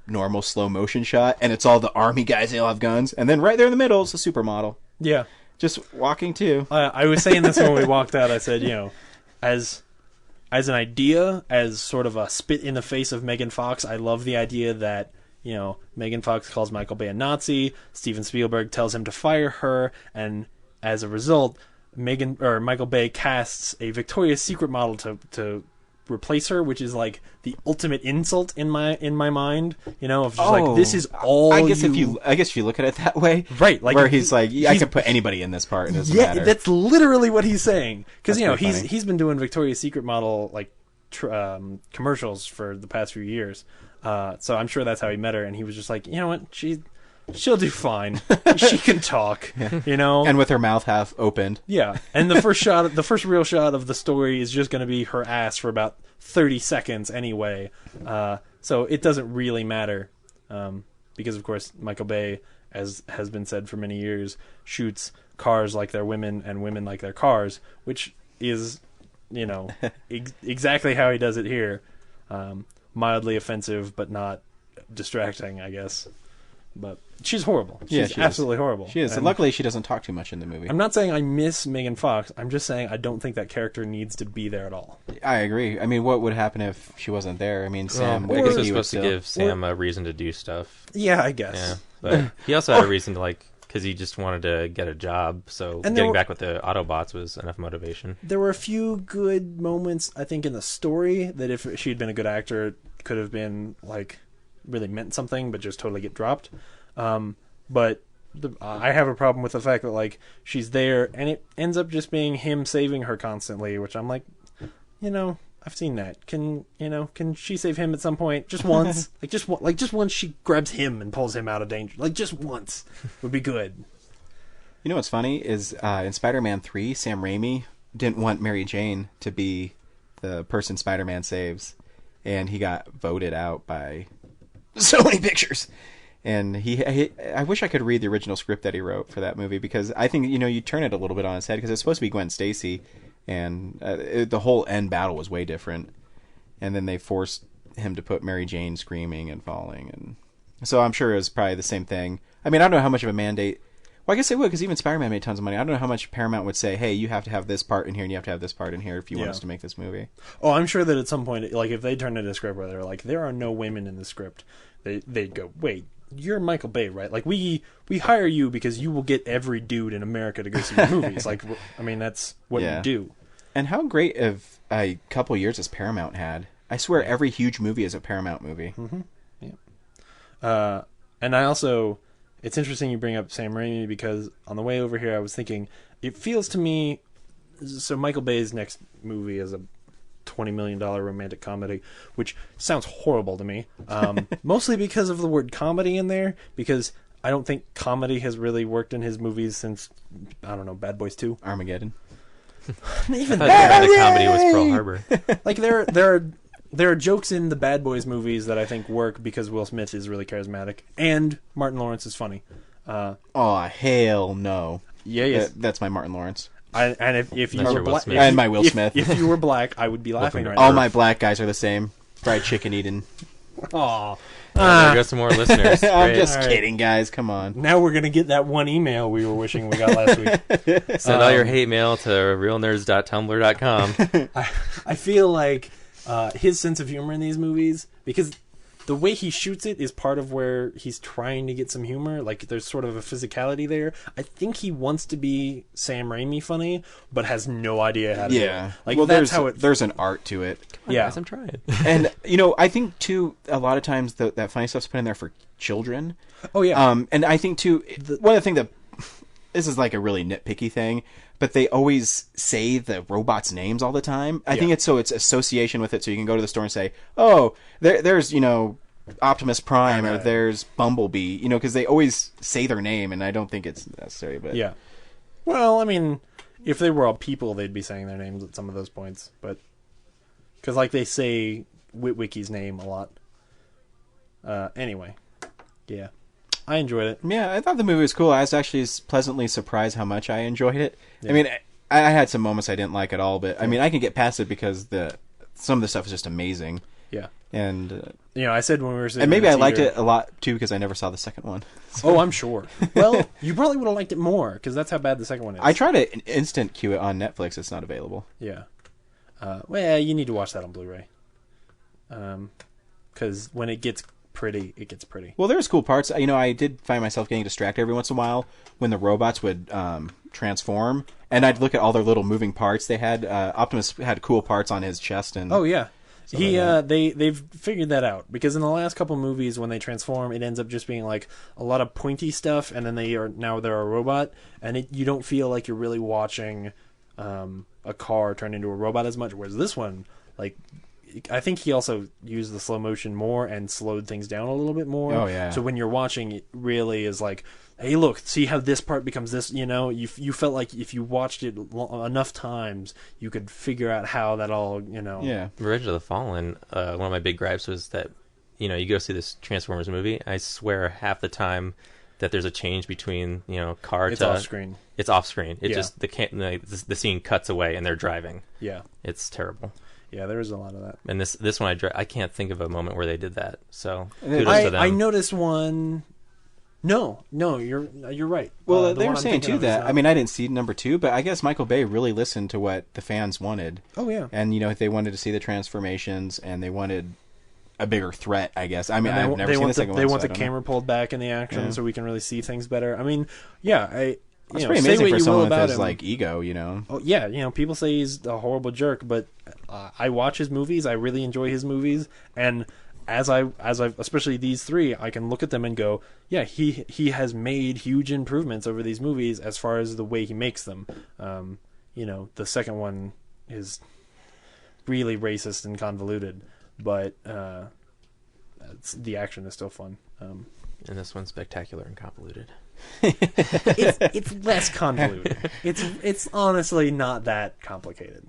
normal slow motion shot and it's all the army guys, they all have guns. And then right there in the middle is a supermodel. Yeah. Just walking too. I was saying this when we walked out. I said, as an idea, as sort of a spit in the face of Megan Fox, I love the idea that Megan Fox calls Michael Bay a Nazi. Steven Spielberg tells him to fire her, and as a result, Michael Bay casts a Victoria's Secret model to replace her, which is like the ultimate insult in my mind, of just like, this is all. I guess if you look at it that way, right? Like where he's like, I could put anybody in this part, and it doesn't matter. That's literally what he's saying, because he's been doing Victoria's Secret model like commercials for the past few years, so I'm sure that's how he met her, and he was just like, you know what, she'll do fine. She can talk, and with her mouth half opened. Yeah, and the first real shot of the story is just going to be her ass for about 30 seconds anyway. So it doesn't really matter, because of course Michael Bay, as has been said for many years, shoots cars like they're women and women like they're cars, which is, exactly how he does it here. Mildly offensive, but not distracting, I guess. But she's horrible. She's absolutely horrible. She is. And luckily, she doesn't talk too much in the movie. I'm not saying I miss Megan Fox. I'm just saying I don't think that character needs to be there at all. I agree. I mean, what would happen if she wasn't there? I mean, Sam... I guess it was supposed to give Sam a reason to do stuff. Yeah, I guess. Yeah, but he also had a reason to, because he just wanted to get a job, so getting back with the Autobots was enough motivation. There were a few good moments, I think, in the story that if she'd been a good actor, could have been, really meant something, but just totally get dropped. But I have a problem with the fact that she's there and it ends up just being him saving her constantly, which I'm like, I've seen that. Can she save him at some point? Just once, just once she grabs him and pulls him out of danger. Just once would be good. You know what's funny is in Spider-Man 3, Sam Raimi didn't want Mary Jane to be the person Spider-Man saves, and he got voted out by so many pictures. And I wish I could read the original script that he wrote for that movie, because I think, you turn it a little bit on its head, because it's supposed to be Gwen Stacy, and the whole end battle was way different. And then they forced him to put Mary Jane screaming and falling. And so I'm sure it was probably the same thing. I mean, I don't know how much of a mandate... Well, I guess they would, because even Spider-Man made tons of money. I don't know how much Paramount would say, hey, you have to have this part in here, and you have to have this part in here if you want us to make this movie. Oh, I'm sure that at some point, if they turned in a script where they're like, there are no women in the script, they'd go, wait, you're Michael Bay, right? We hire you because you will get every dude in America to go see your movies. That's what you do. And how great of a couple years has Paramount had? I swear every huge movie is a Paramount movie. Mm-hmm. Yeah. And I also... It's interesting you bring up Sam Raimi, because on the way over here I was thinking, it feels to me... So Michael Bay's next movie is $20 million romantic comedy, which sounds horrible to me. Mostly because of the word comedy in there, because I don't think comedy has really worked in his movies since, I don't know, Bad Boys 2. Armageddon. Even the comedy was Pearl Harbor. Like there are jokes in the Bad Boys movies that I think work because Will Smith is really charismatic and Martin Lawrence is funny. Oh hell no! Yeah, that's my Martin Lawrence. And if you were black, and my Will Smith. If you were black, I would be laughing right now. All my black guys are the same. Fried chicken eating. Aw. There goes some more listeners. I'm just kidding, guys. Come on. Now we're gonna get that one email we were wishing we got last week. Send all your hate mail to realnerds.tumblr.com. I feel like his sense of humor in these movies, because the way he shoots it is part of where he's trying to get some humor. Like, there's sort of a physicality there. I think he wants to be Sam Raimi funny, but has no idea how to do it. Like, well, that's how there's an art to it. Yeah, guys, I'm trying. And I think too, a lot of times that funny stuff's put in there for children. Oh yeah. And I think too, one of the things that this is like a really nitpicky thing, but they always say the robots' names all the time. I think it's association with it, so you can go to the store and say, "Oh, there's Optimus Prime," or "There's Bumblebee," because they always say their name, and I don't think it's necessary. But yeah, well, I mean, if they were all people, they'd be saying their names at some of those points, but because like they say Witwicky's name a lot. Anyway, yeah. I enjoyed it. Yeah, I thought the movie was cool. I was actually pleasantly surprised how much I enjoyed it. Yeah. I mean, I had some moments I didn't like at all, but I mean, I can get past it because some of the stuff is just amazing. Yeah. And I said when we were sitting and maybe I liked it a lot too because I never saw the second one. So. Oh, I'm sure. Well, you probably would have liked it more because that's how bad the second one is. I tried to instant queue it on Netflix. It's not available. Yeah. Well, you need to watch that on Blu-ray. Because when it gets pretty, it gets pretty. Well, there's cool parts. I did find myself getting distracted every once in a while when the robots would transform, and I'd look at all their little moving parts they had. Optimus had cool parts on his chest, and oh yeah, they've figured that out, because in the last couple movies when they transform, it ends up just being like a lot of pointy stuff, and then they're a robot, and you don't feel like you're really watching a car turn into a robot as much. Whereas this one, like, I think he also used the slow motion more and slowed things down a little bit more. Oh yeah. So when you're watching, it really is like, hey, look, see how this part becomes this. You felt like if you watched it enough times, you could figure out how that all. Yeah. Revenge of the Fallen. One of my big gripes was that you go see this Transformers movie. I swear half the time that there's a change between car it's to off screen. It's off screen. It just the scene cuts away and they're driving. Yeah. It's terrible. Yeah, there is a lot of that. And this one, I can't think of a moment where they did that. So kudos to them. I noticed one. No, you're right. Well, they were saying too that I mean, I didn't see number 2, but I guess Michael Bay really listened to what the fans wanted. Oh yeah, and they wanted to see the transformations, and they wanted a bigger threat. I guess. I mean, I've never seen the second one. They want the camera pulled back in the action so we can really see things better. I mean, yeah, it's pretty amazing for someone with his ego, Oh yeah, people say he's a horrible jerk, but I watch his movies. I really enjoy his movies, and as I especially these 3, I can look at them and go, yeah, he has made huge improvements over these movies as far as the way he makes them. The second one is really racist and convoluted, but the action is still fun. And this one's spectacular and convoluted. It's less convoluted. It's honestly not that complicated.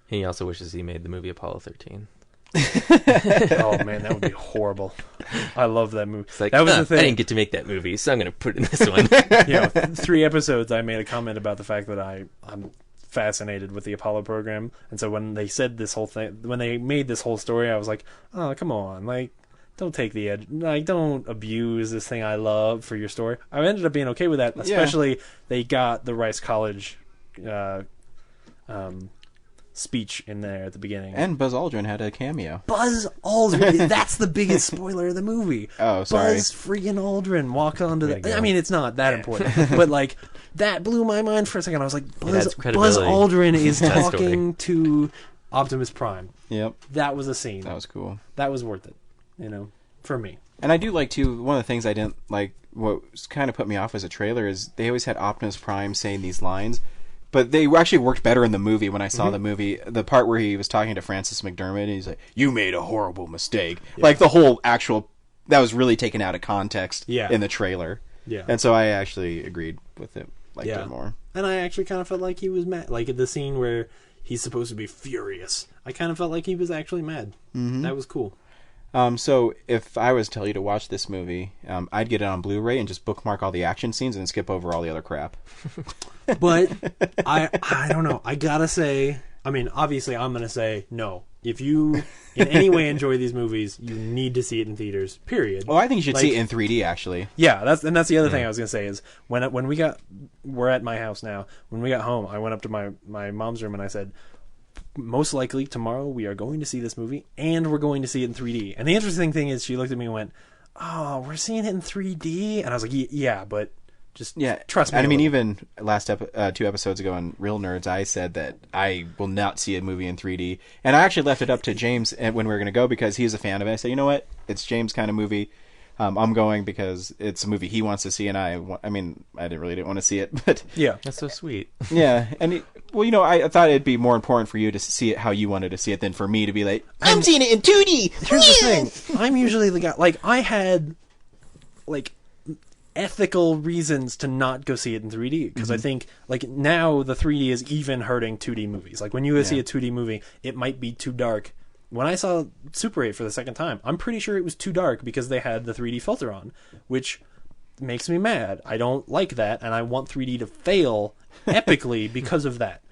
He also wishes he made the movie Apollo 13. Oh man, that would be horrible. I love that movie. It's like, that was the thing. I didn't get to make that movie, so I'm going to put it in this one. 3 episodes, I made a comment about the fact that I'm fascinated with the Apollo program, and so when they said this whole thing, when they made this whole story, I was like, oh come on, like, don't take the edge, like, don't abuse this thing I love for your story. I ended up being okay with that, especially they got the Rice College speech in there at the beginning. And Buzz Aldrin had a cameo. Buzz Aldrin, that's the biggest spoiler of the movie. Oh, sorry. Buzz freaking Aldrin walk onto the... I mean, it's not that important, but like, that blew my mind for a second. I was like, Buzz Aldrin is talking to Optimus Prime. Yep. That was a scene. That was cool. That was worth it, for me. And I do like, too, one of the things I didn't like, what kind of put me off as a trailer is they always had Optimus Prime saying these lines, But they actually worked better in the movie when I saw the movie. The part where he was talking to Frances McDermott, and he's like, "You made a horrible mistake." Yeah. Like the whole actual that was really taken out of context in the trailer. Yeah, and so I actually agreed with it. Liked it more. And I actually kind of felt like he was mad. Like at the scene where he's supposed to be furious, I kind of felt like he was actually mad. Mm-hmm. That was cool. So if I was to tell you to watch this movie, I'd get it on Blu-ray and just bookmark all the action scenes and skip over all the other crap. But I don't know. I gotta say, I mean, obviously I'm gonna say no. If you in any way enjoy these movies, you need to see it in theaters. Period. Oh, I think you should see it in 3D. Actually, yeah. That's the other thing I was gonna say is when we're at my house now. When we got home, I went up to my mom's room and I said, most likely tomorrow we are going to see this movie and we're going to see it in 3D. And the interesting thing is she looked at me and went, "Oh, we're seeing it in 3D?" And I was like, "Yeah, but just trust me." And I mean, even last 2 episodes ago on Real Nerds, I said that I will not see a movie in 3D. And I actually left it up to James when we were going to go because he's a fan of it. I said, "You know what? It's James' kind of movie. I'm going because it's a movie he wants to see, and I didn't want to see it, but yeah, that's so sweet. Yeah, and I thought it'd be more important for you to see it how you wanted to see it than for me to be like, I'm seeing it in 2D. Here's the thing: I'm usually the guy. Like I had, ethical reasons to not go see it in 3D because I think now the 3D is even hurting 2D movies. Like when you go see a 2D movie, it might be too dark. When I saw Super 8 for the second time, I'm pretty sure it was too dark because they had the 3D filter on, which makes me mad. I don't like that, and I want 3D to fail epically because of that.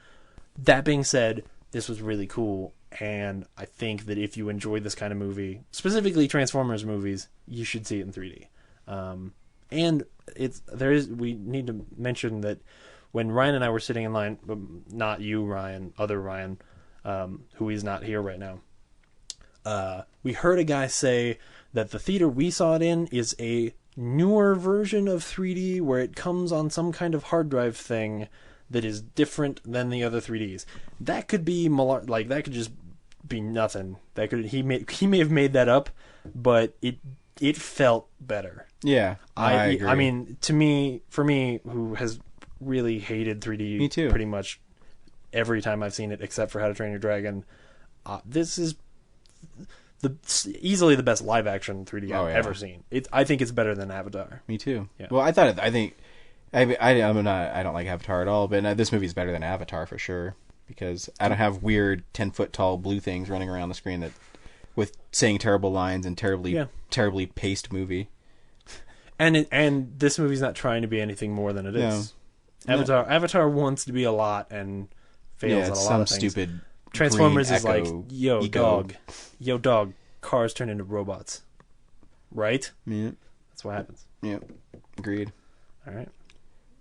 That being said, this was really cool, and I think that if you enjoy this kind of movie, specifically Transformers movies, you should see it in 3D. And we need to mention that when Ryan and I were sitting in line, not you, Ryan, other Ryan, who is not here right now, we heard a guy say that the theater we saw it in is a newer version of 3D where it comes on some kind of hard drive thing that is different than the other 3Ds. That could be that could just be nothing. He may have made that up, but it felt better. Yeah, I agree. I mean, for me, who has really hated 3D, me too, pretty much every time I've seen it except for How to Train Your Dragon, this is easily the best live action 3D I've ever seen. I think it's better than Avatar. Me too. Yeah. Well, I don't like Avatar at all, but this movie is better than Avatar for sure because I don't have weird 10-foot tall blue things running around the screen with saying terrible lines and terribly paced movie. And this movie's not trying to be anything more than it is. Avatar wants to be a lot and fails at a lot of things. Stupid Transformers is like, yo, dog, cars turn into robots. Right? Yeah. That's what happens. Yeah. Agreed. All right.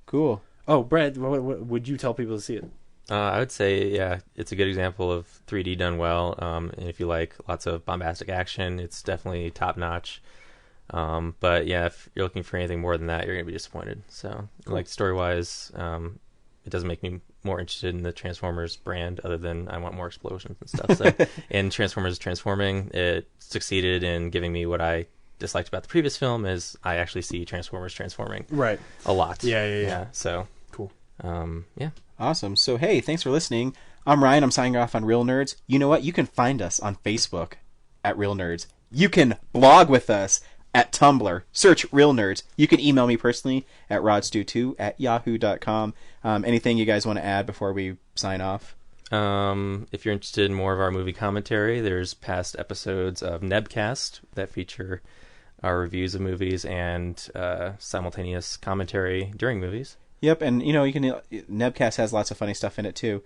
Cool. Oh, Brad, what would you tell people to see it? I would say, it's a good example of 3D done well. And if you like lots of bombastic action, it's definitely top-notch. But yeah, if you're looking for anything more than that, you're going to be disappointed. So, cool. Story-wise, it doesn't make me more interested in the Transformers brand other than I want more explosions and stuff. So, and Transformers Transforming, it succeeded in giving me what I disliked about the previous film is I actually see Transformers transforming a lot. Yeah. So, cool. Yeah. Awesome. So, hey, thanks for listening. I'm Ryan. I'm signing off on Real Nerds. You know what? You can find us on Facebook at Real Nerds. You can blog with us at Tumblr. Search Real Nerds. You can email me personally at rodstew2@yahoo.com. Anything you guys want to add before we sign off? If you're interested in more of our movie commentary, there's past episodes of Nebcast that feature our reviews of movies and simultaneous commentary during movies. Yep, and Nebcast has lots of funny stuff in it too.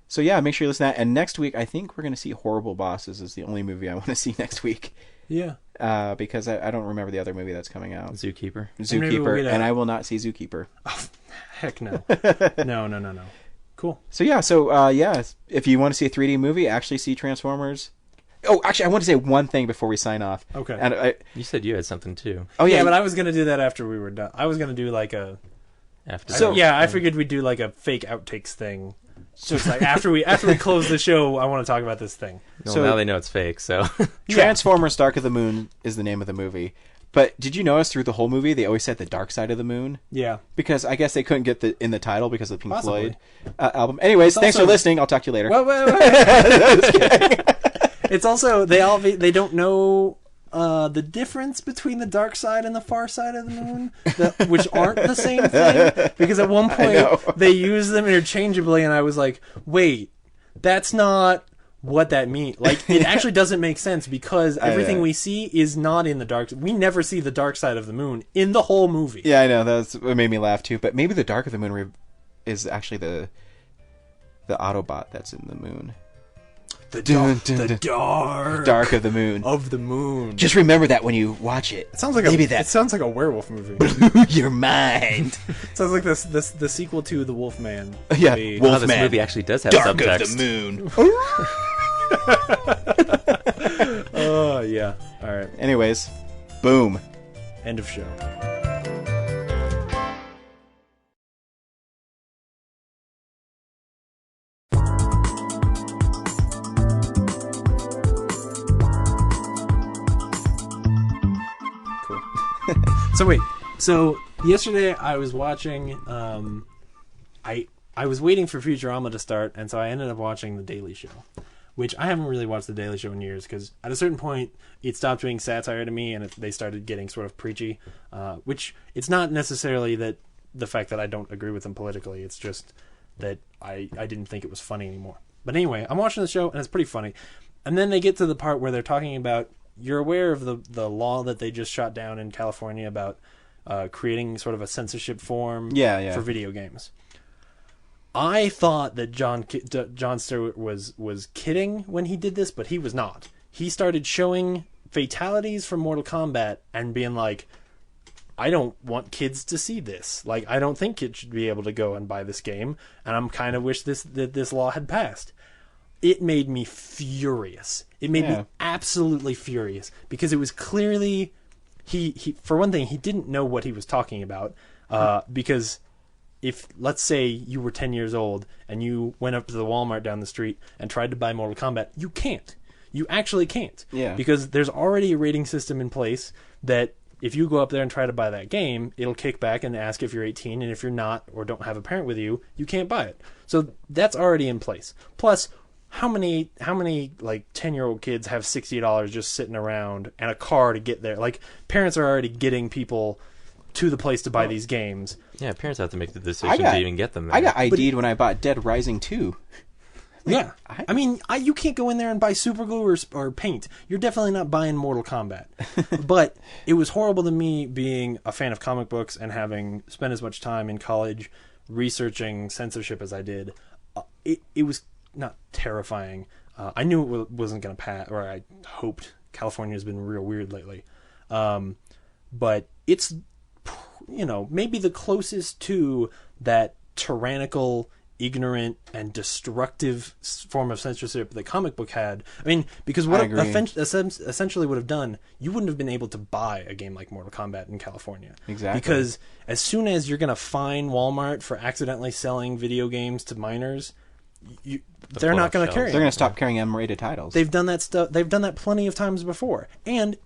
So yeah, make sure you listen to that. And next week, I think we're going to see Horrible Bosses is the only movie I want to see next week. Yeah. Because I don't remember the other movie that's coming out. Zookeeper. And I will not see Zookeeper. Oh, heck no. No. Cool. So if you want to see a 3D movie, actually see Transformers. Oh, actually, I want to say one thing before we sign off. Okay. And you said you had something too. Oh yeah, but I was going to do that after we were done. I was going to do like a... I figured we'd do like a fake outtakes thing. So it's like after we close the show, I want to talk about this thing. Well, now they know it's fake, so... Transformers Dark of the Moon is the name of the movie. But did you notice through the whole movie they always said the dark side of the moon? Yeah. Because I guess they couldn't get in the title because of the Pink Floyd album. Anyways, thanks for listening. I'll talk to you later. Wait. It's also they don't know the difference between the dark side and the far side of the moon, which aren't the same thing. Because at one point they use them interchangeably, and I was like, wait, that's not what that means. Like, it actually doesn't make sense because everything we see is not in the dark. We never see the dark side of the moon in the whole movie. Yeah, I know. That's what made me laugh too. But maybe the dark of the moon is actually the Autobot that's in the moon. The dark of the moon. Of the moon. Just remember that when you watch it. It sounds like it sounds like a werewolf movie. Blew your mind. Sounds like the sequel to The Wolfman. Yeah, Wolfman. This movie actually does have Dark subtext. Of the moon. Oh, yeah. All right. Anyways, boom. End of show. Cool. So yesterday I was watching, I was waiting for Futurama to start, and so I ended up watching The Daily Show, which I haven't really watched The Daily Show in years, because at a certain point it stopped being satire to me, and they started getting sort of preachy, which it's not necessarily that the fact that I don't agree with them politically, it's just that I didn't think it was funny anymore. But anyway, I'm watching the show, and it's pretty funny. And then they get to the part where they're talking about, you're aware of the law that they just shot down in California about creating sort of a censorship form for video games. I thought that Jon Stewart was kidding when he did this, but he was not. He started showing fatalities from Mortal Kombat and being like, I don't want kids to see this. Like, I don't think kids should be able to go and buy this game, and I'm kind of wish this law had passed. It made me furious. It made me absolutely furious, because it was clearly he for one thing, he didn't know what he was talking about, because if, let's say, you were 10 years old and you went up to the Walmart down the street and tried to buy Mortal Kombat, you can't. You actually can't. Yeah. Because there's already a rating system in place that if you go up there and try to buy that game, it'll kick back and ask if you're 18, and if you're not or don't have a parent with you, you can't buy it. So that's already in place. Plus, how many like 10-year-old kids have $60 just sitting around and a car to get there? Like, parents are already getting people to the place to buy these games. Yeah, parents have to make the decision to even get them there. I got ID'd when I bought Dead Rising 2. Yeah. I mean, you can't go in there and buy super glue or paint. You're definitely not buying Mortal Kombat. But it was horrible to me, being a fan of comic books and having spent as much time in college researching censorship as I did. It was not terrifying. I knew it wasn't going to pass, or I hoped. California's been real weird lately. But it's, maybe the closest to that tyrannical, ignorant, and destructive form of censorship that comic book had. I mean, because what it essentially would have done, you wouldn't have been able to buy a game like Mortal Kombat in California. Exactly. Because as soon as you're going to fine Walmart for accidentally selling video games to minors, they're not going to carry it. They're going to stop carrying M-rated titles. They've done that stuff. They've done that plenty of times before. And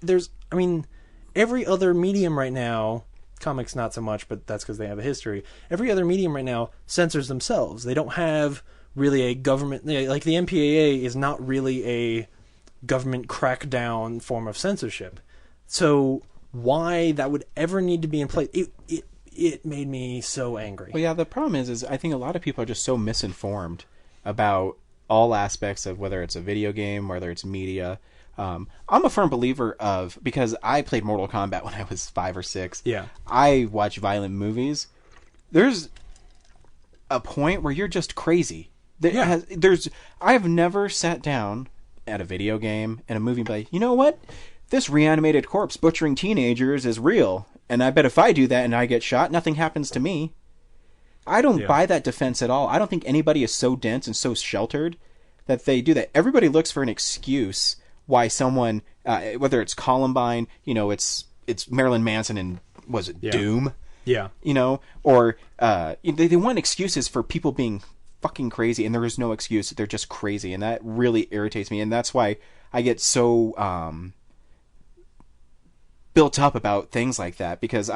every other medium right now, comics not so much, but that's because they have a history. Every other medium right now censors themselves. They don't have really a government, like the MPAA is not really a government crackdown form of censorship. So why that would ever need to be in place, it made me so angry. Well, yeah, the problem is I think a lot of people are just so misinformed about all aspects of whether it's a video game, whether it's media. I'm a firm believer of, because I played Mortal Kombat when I was 5 or 6. Yeah. I watch violent movies. There's a point where you're just crazy. I've never sat down at a video game and a movie and be like, you know what? This reanimated corpse butchering teenagers is real. And I bet if I do that and I get shot, nothing happens to me. I don't buy that defense at all. I don't think anybody is so dense and so sheltered that they do that. Everybody looks for an excuse why someone, whether it's Columbine, it's Marilyn Manson and was it Doom? Yeah. Or they want excuses for people being fucking crazy, and there is no excuse. They're just crazy, and that really irritates me, and that's why I get so built up about things like that because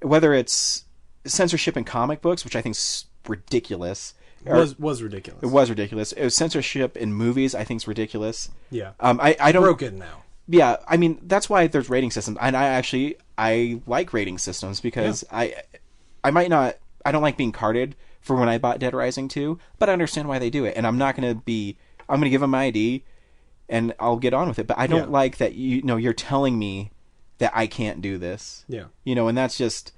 whether it's censorship in comic books, which I think is ridiculous. Was ridiculous. It was ridiculous. It was censorship in movies, I think is ridiculous. Yeah. I don't... Broken now. Yeah, I mean, that's why there's rating systems. And I like rating systems because I don't like being carded for when I bought Dead Rising 2, but I understand why they do it. And I'm going to give them my ID and I'll get on with it. But I don't like that, you're telling me that I can't do this. Yeah. And that's just,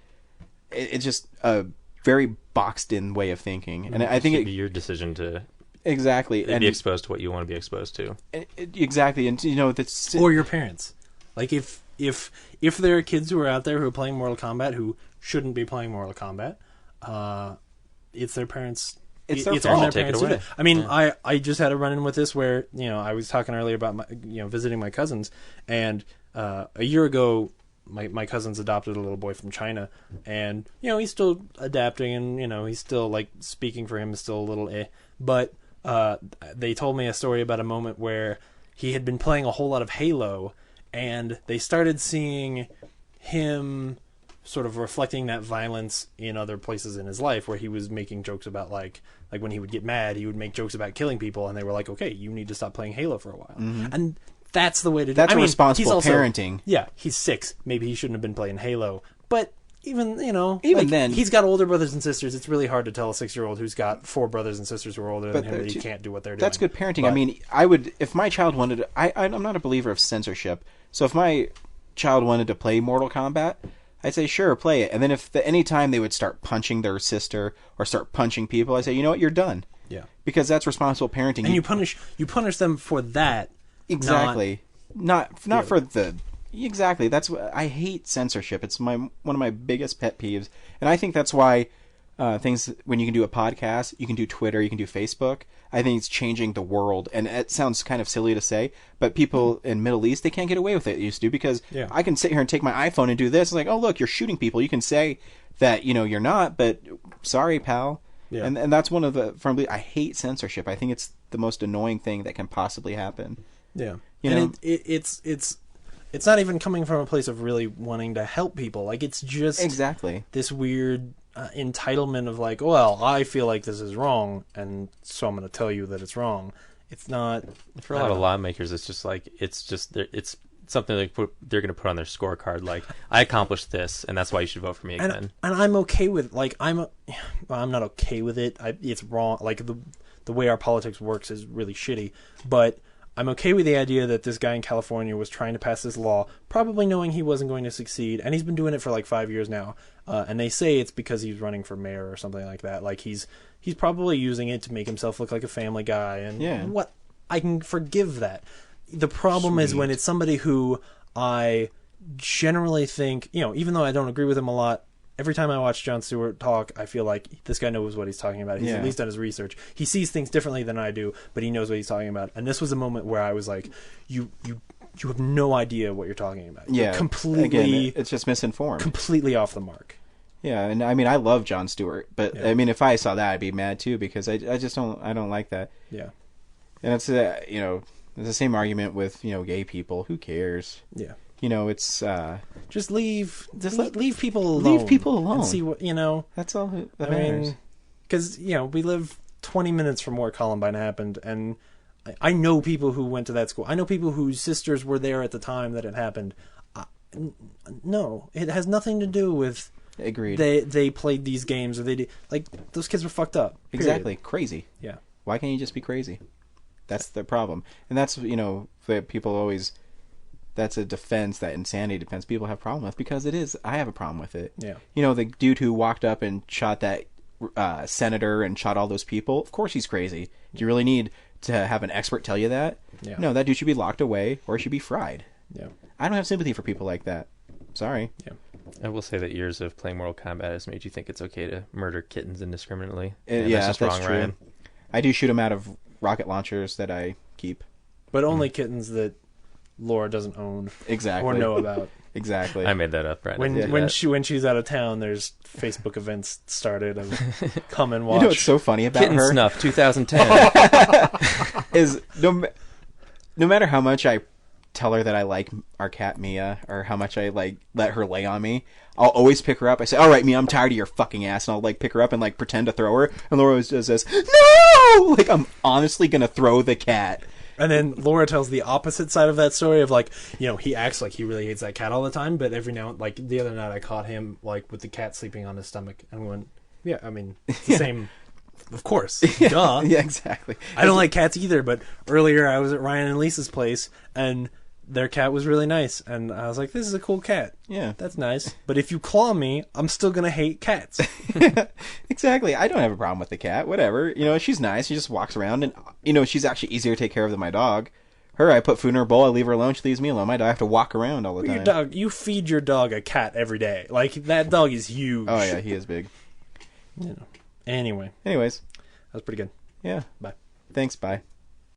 it's just a very boxed in way of thinking. And I think it'd be your decision to exactly and be exposed to what you want to be exposed to. Exactly. And that's, or your parents. Like if there are kids who are out there who are playing Mortal Kombat who shouldn't be playing Mortal Kombat, it's their parents. It's on their parents to do it. I mean, I just had a run-in with this where I was talking earlier about visiting my cousins, and a year ago my cousins adopted a little boy from China, and he's still adapting, and he's still like speaking for him is still a little but they told me a story about a moment where he had been playing a whole lot of Halo, and they started seeing him sort of reflecting that violence in other places in his life, where he was making jokes about like when he would get mad, he would make jokes about killing people, and they were like, okay, you need to stop playing Halo for a while. Mm-hmm. And that's the way to do it. That's responsible parenting. Yeah, he's 6. Maybe he shouldn't have been playing Halo. But even then, he's got older brothers and sisters. It's really hard to tell a 6-year-old who's got 4 brothers and sisters who are older than him that he can't do what they're doing. That's good parenting. But, I mean, I would, if my child wanted to, I'm not a believer of censorship. So if my child wanted to play Mortal Kombat, I'd say, sure, play it. And then if any time they would start punching their sister or start punching people, I'd say, you know what, you're done. Yeah. Because that's responsible parenting. And you punish them for that. Exactly. Not for the... Exactly. That's what I hate censorship. It's one of my biggest pet peeves. And I think that's why things, when you can do a podcast, you can do Twitter, you can do Facebook, I think it's changing the world. And it sounds kind of silly to say, but people in Middle East, they can't get away with it used to, because I can sit here and take my iPhone and do this. It's like, oh, look, you're shooting people. You can say that, you're not, but sorry, pal. Yeah. And that's one of the... I hate censorship. I think it's the most annoying thing that can possibly happen. Yeah. It's not even coming from a place of really wanting to help people. Like, it's just exactly this weird entitlement of like, well, I feel like this is wrong, and so I'm going to tell you that it's wrong. It's not. For a lot of lawmakers, it's just like it's something they're going to put on their scorecard. Like, I accomplished this, and that's why you should vote for me again. And I'm okay with I'm not okay with it. It's wrong. Like the way our politics works is really shitty, but I'm okay with the idea that this guy in California was trying to pass this law, probably knowing he wasn't going to succeed, and he's been doing it for like 5 years now. And they say it's because he's running for mayor or something like that. Like he's probably using it to make himself look like a family guy, and what I can forgive that. The problem is when it's somebody who I generally think, even though I don't agree with him a lot, every time I watch Jon Stewart talk, I feel like this guy knows what he's talking about. He's at least done his research. He sees things differently than I do, but he knows what he's talking about. And this was a moment where I was like, you have no idea what you're talking about. You're completely... Again, it's just misinformed. Completely off the mark. Yeah, and I mean, I love Jon Stewart, but I mean, if I saw that, I'd be mad too, because I just don't like that. Yeah. And it's, it's the same argument with, gay people. Who cares? Yeah. It's just leave people alone. Leave people alone. And see what That's all that matters. Because we live 20 minutes from where Columbine happened, and I know people who went to that school. I know people whose sisters were there at the time that it happened. No, it has nothing to do with. Agreed. They played these games, or they did, like, those kids were fucked up. Period. Exactly, crazy. Yeah. Why can't you just be crazy? That's the problem, and that's that people always. That's a defense, that insanity defense people have a problem with, because it is. I have a problem with it. Yeah. The dude who walked up and shot that senator and shot all those people, of course he's crazy. Do you really need to have an expert tell you that? Yeah. No, that dude should be locked away or should be fried. Yeah. I don't have sympathy for people like that. Sorry. Yeah. I will say that years of playing Mortal Kombat has made you think it's okay to murder kittens indiscriminately. That's wrong, true. Ryan. I do shoot them out of rocket launchers that I keep. But only kittens that Laura doesn't own or know about. Exactly. I made that up, right? When she's out of town, there's Facebook events started of come and watch. You know what's so funny about Kitten her? Snuff 2010 is no matter how much I tell her that I like our cat Mia, or how much I like let her lay on me, I'll always pick her up. I say, all right, Mia, I'm tired of your fucking ass, and I'll like pick her up and like pretend to throw her, and Laura always just says, no, like I'm honestly gonna throw the cat. And then Laura tells the opposite side of that story of like, you know, he acts like he really hates that cat all the time, but every now, like the other night I caught him like with the cat sleeping on his stomach, and we went, yeah, I mean, it's the same, of course, duh. Yeah, exactly. I don't like cats either, but earlier I was at Ryan and Lisa's place, and their cat was really nice, and I was like, this is a cool cat. Yeah. That's nice. But if you claw me, I'm still going to hate cats. Exactly. I don't have a problem with the cat. Whatever. You know, she's nice. She just walks around, and, you know, she's actually easier to take care of than my dog. Her, I put food in her bowl, I leave her alone, she leaves me alone. My dog, I have to walk around all the time. Your dog, you feed your dog a cat every day. Like, that dog is huge. Oh, yeah, he is big. You know. Anyways. That was pretty good. Yeah. Bye. Thanks, bye.